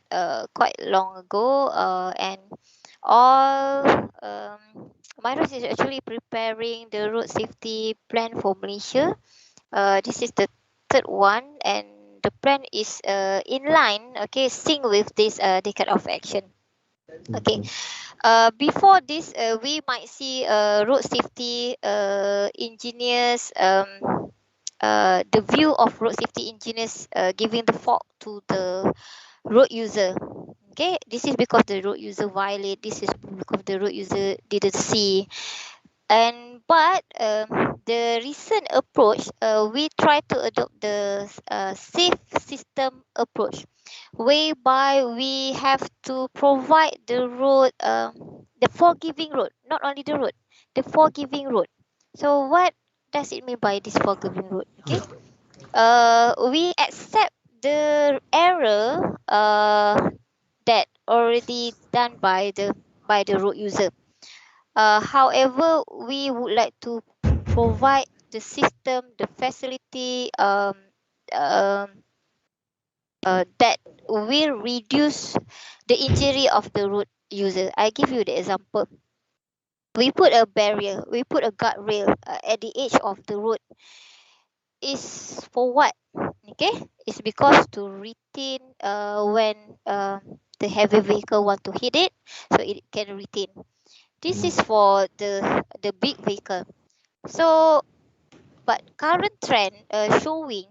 quite long ago. And all Myros is actually preparing the road safety plan for Malaysia. This is the third one, and the plan is in line. Okay, sync with this ticket of action. Okay. Before this, we might see road safety engineers, the view of road safety engineers giving the fault to the road user. Okay, this is because the road user violate. This is because the road user didn't see. And but the recent approach, we try to adopt the safe system approach, whereby we have to provide the road, the forgiving road, not only the road, the forgiving road. So what does it mean by this forgiving road? Okay, we accept the error that already done by the road user. However, we would like to provide the system, the facility um, that will reduce the injury of the road user. I give you the example. We put a barrier, we put a guardrail at the edge of the road. Is for what? Okay, it's because to retain when the heavy vehicle want to hit it, so it can retain. This is for the big vehicle. So, but current trend showing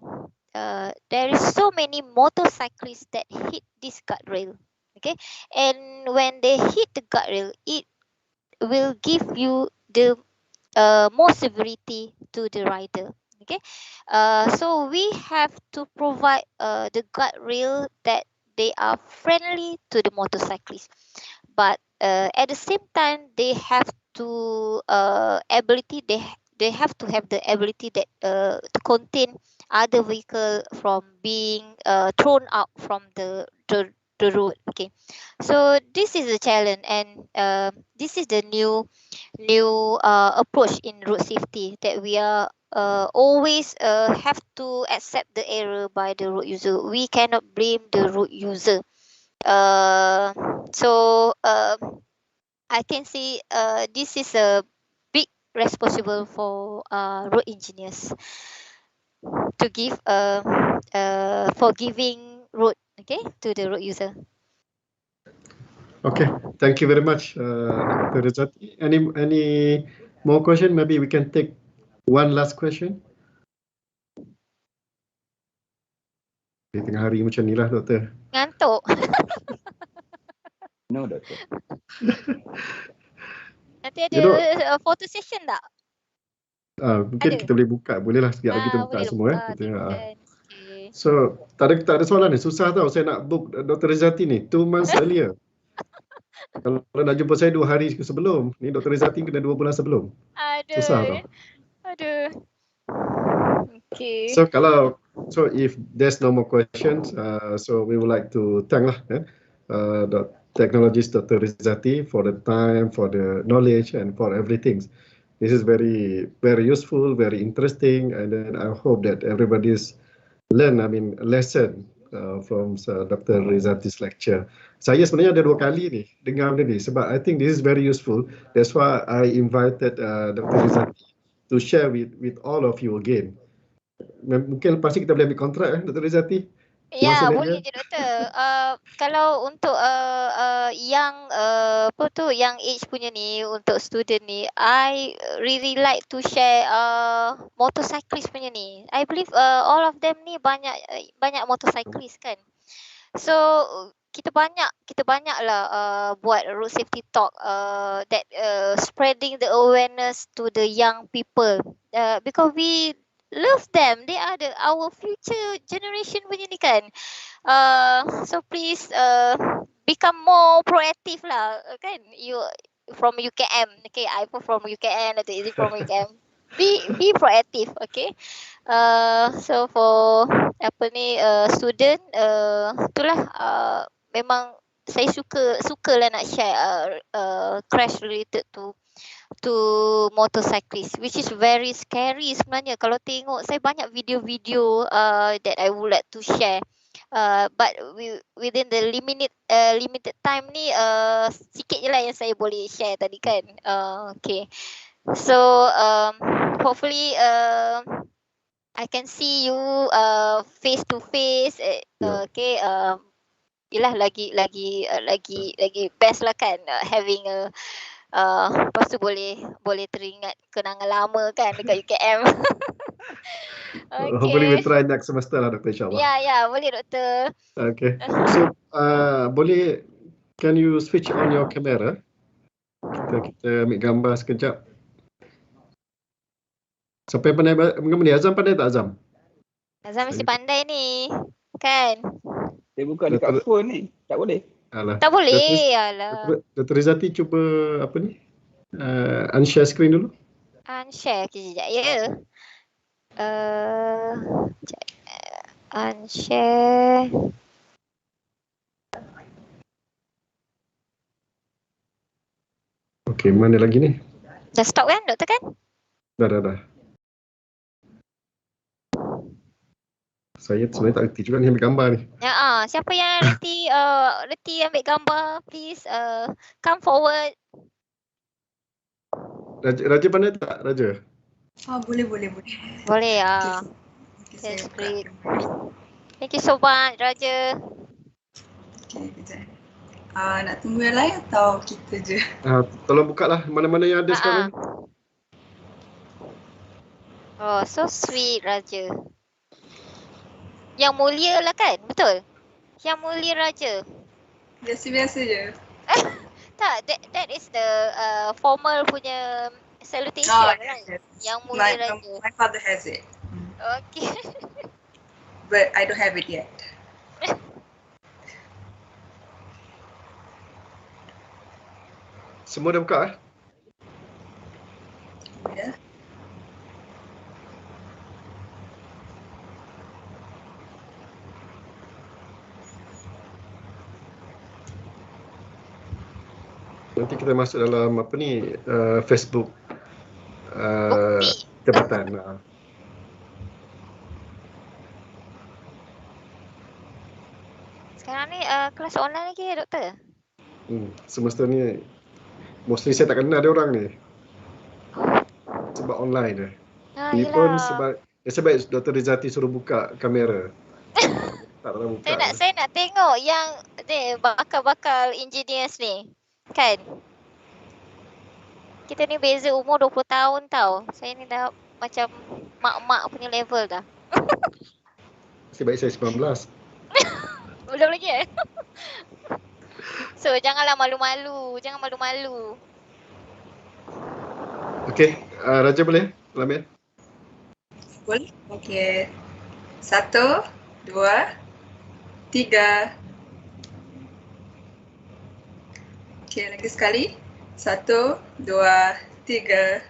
there is so many motorcyclists that hit this guardrail. Okay, and when they hit the guardrail, it will give you the more severity to the rider. Okay, so we have to provide the guardrail that they are friendly to the motorcyclists, but at the same time they have to ability they have to have the ability that to contain other vehicle from being thrown out from the road. Okay, so this is a challenge, and this is the approach in road safety, that we are always have to accept the error by the road user. We cannot blame the road user. So I can say this is a big responsible for road engineers to give a forgiving road, okay, to the road user. Okay, thank you very much, Dr. Rizati. Any more question? Maybe we can take one last question. Di tengah hari macam ni lah, Doktor. Ngantuk. No, Doctor. Nanti ada photo session tak? Mungkin Ada? kita boleh buka, boleh lah sekejap lagi kita buka Boleh semua. buka, okay. So, tak ada soalan ni. Susah tau saya nak book Dr. Rizati ni 2 months earlier. Kalau nak jumpa saya 2 hari sebelum, ni Dr. Rizati kena 2 bulan sebelum. Susah tau. Aduh. Okay. So if there's no more questions, so we would like to thank the technologist Dr. Rizati for the time, for the knowledge, and for everything. This is very, very useful, very interesting, and then I hope that everybody's lesson from Dr. Rizati's lecture. Saya sebenarnya ada 2 kali ni dengar benda ni sebab I think this is very useful. That's why I invited Dr. Rizati to share with all of you again. Mungkin lepas ni kita boleh ambil kontrak Dr. Rizati. Ya, boleh je doktor. Kalau untuk yang yang age punya ni, untuk student ni, I really like to share motorcyclist punya ni. I believe all of them ni banyak motorcyclist kan. So kita banyak lah buat road safety talk that spreading the awareness to the young people because we love them. They are our future generation punya ni kan. So please become more proactive lah kan. You from UKM, okay, I pun from UKM, atau Izzy from UKM. Be proactive, okay. So for student, itulah memang saya suka lah nak share crash related to motorcyclist, which is very scary sebenarnya. Kalau tengok, saya banyak video-video that I would like to share, but within the limited time ni, sikit je lah yang saya boleh share tadi kan. Okay, so hopefully I can see you face to face. Okay, yelah lagi best lah kan, having a lepas tu boleh teringat kenangan lama kan dekat UKM. Okay. Hopefully we try next semester lah Dr. InsyaAllah. Ya, boleh doktor. Okay, so boleh, can you switch on your camera? Kita ambil gambar sekejap. Siapa yang pandai mengambil ni? Azam pandai tak Azam? Azam mesti pandai ni kan. Dia buka dekat phone ni, tak boleh. Alah. Tak boleh. Alah. Dr. Rizati cuba unshare screen dulu. Unshare kejap ya. Unshare. Okay, mana lagi ni? Dah stop kan doktor kan? Dah. Saya sebenarnya tak reti juga ni ambil gambar ni. Ya, siapa yang reti ambil gambar, please come forward. Raja pandai tak, Raja? Boleh. Boleh ya. That's great. Thank you so much, Raja. Okay, kejap. Nak tunggu yang lain atau kita je? Tolong buka lah mana-mana yang ada sekarang. Oh, so sweet Raja. Yang mulia lah kan? Betul? Yang mulia Raja. Biasa-biasa je. Tak, that is the formal punya salutation right? Yes. Yang mulia Raja. My father has it. Okay. But I don't have it yet. Semua dah buka Ya. Nanti kita masuk dalam apa ni Facebook Bukti. jabatan. Sekarang ni kelas online lagi doktor? Semesta ni mostly saya tak kenal dia orang ni. Sebab online dia. Ini pun sebab Dr. Rizati suruh buka kamera. Tak pernah buka. Saya nak tengok yang bakal-bakal engineers ni. Kan? Kita ni beza umur 20 tahun tau. Saya ni dah macam mak-mak punya level dah. Nasib baik saya 19. Belum lagi So janganlah malu-malu. Jangan malu-malu. Okey, Raja boleh? Lamir? Boleh? Okey. 1, 2, 3. Okey, lagi sekali. 1, 2, 3.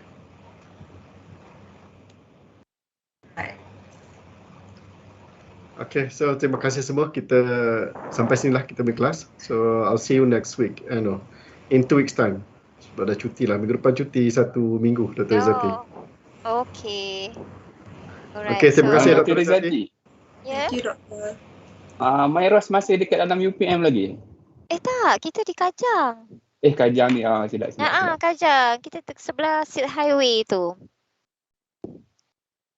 Okay, so terima kasih semua. Kita sampai sinilah kita berkelas. So I'll see you next week. In 2 weeks time. Sebab dah cuti lah. Minggu depan cuti 1 minggu, Dr. Rizati. Okay. Alright. Okay, terima kasih Dr. Rizati. Ya. Thank you, doktor. Myros masih dekat dalam UPM lagi? Tak, kita di Kajang. Kajang ni, silap. Kajang. Kita sebelah Silk Highway tu.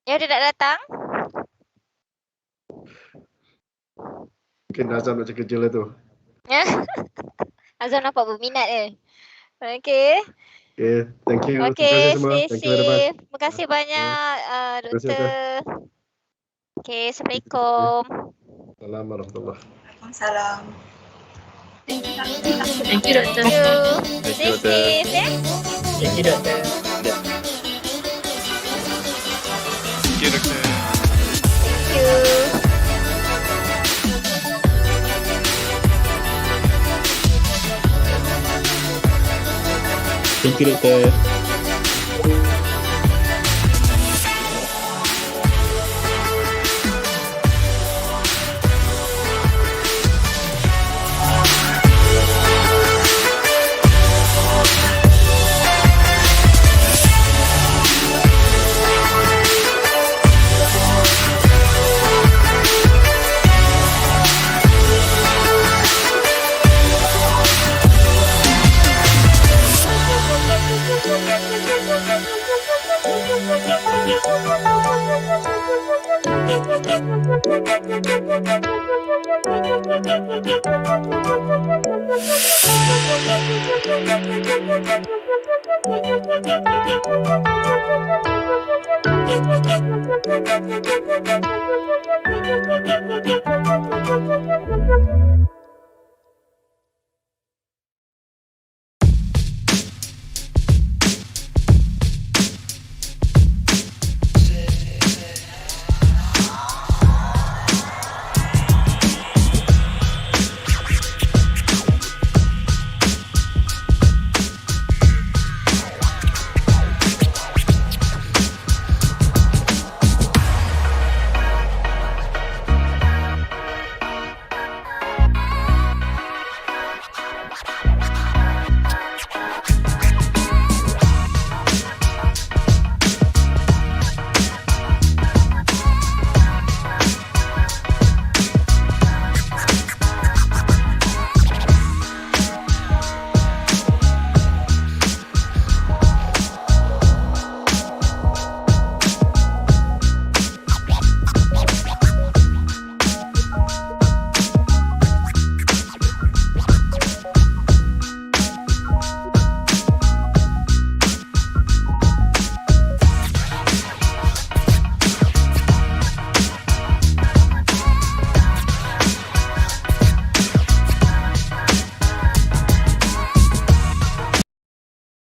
Ya, dia nak datang? Mungkin Azam nak cari kerja lah tu. Azam nampak berminat Okay. Okay, thank you. Okay, terima kasih semua. stay Thank you very much. safe. Terima kasih banyak, doktor. Okay, Assalamualaikum. Assalamualaikum warahmatullahi. Waalaikumsalam. Thank you, doktor. Stay safe, Thank you, doktor. Thank you, doktor. Thank you. Thank you, doktor. Thank you.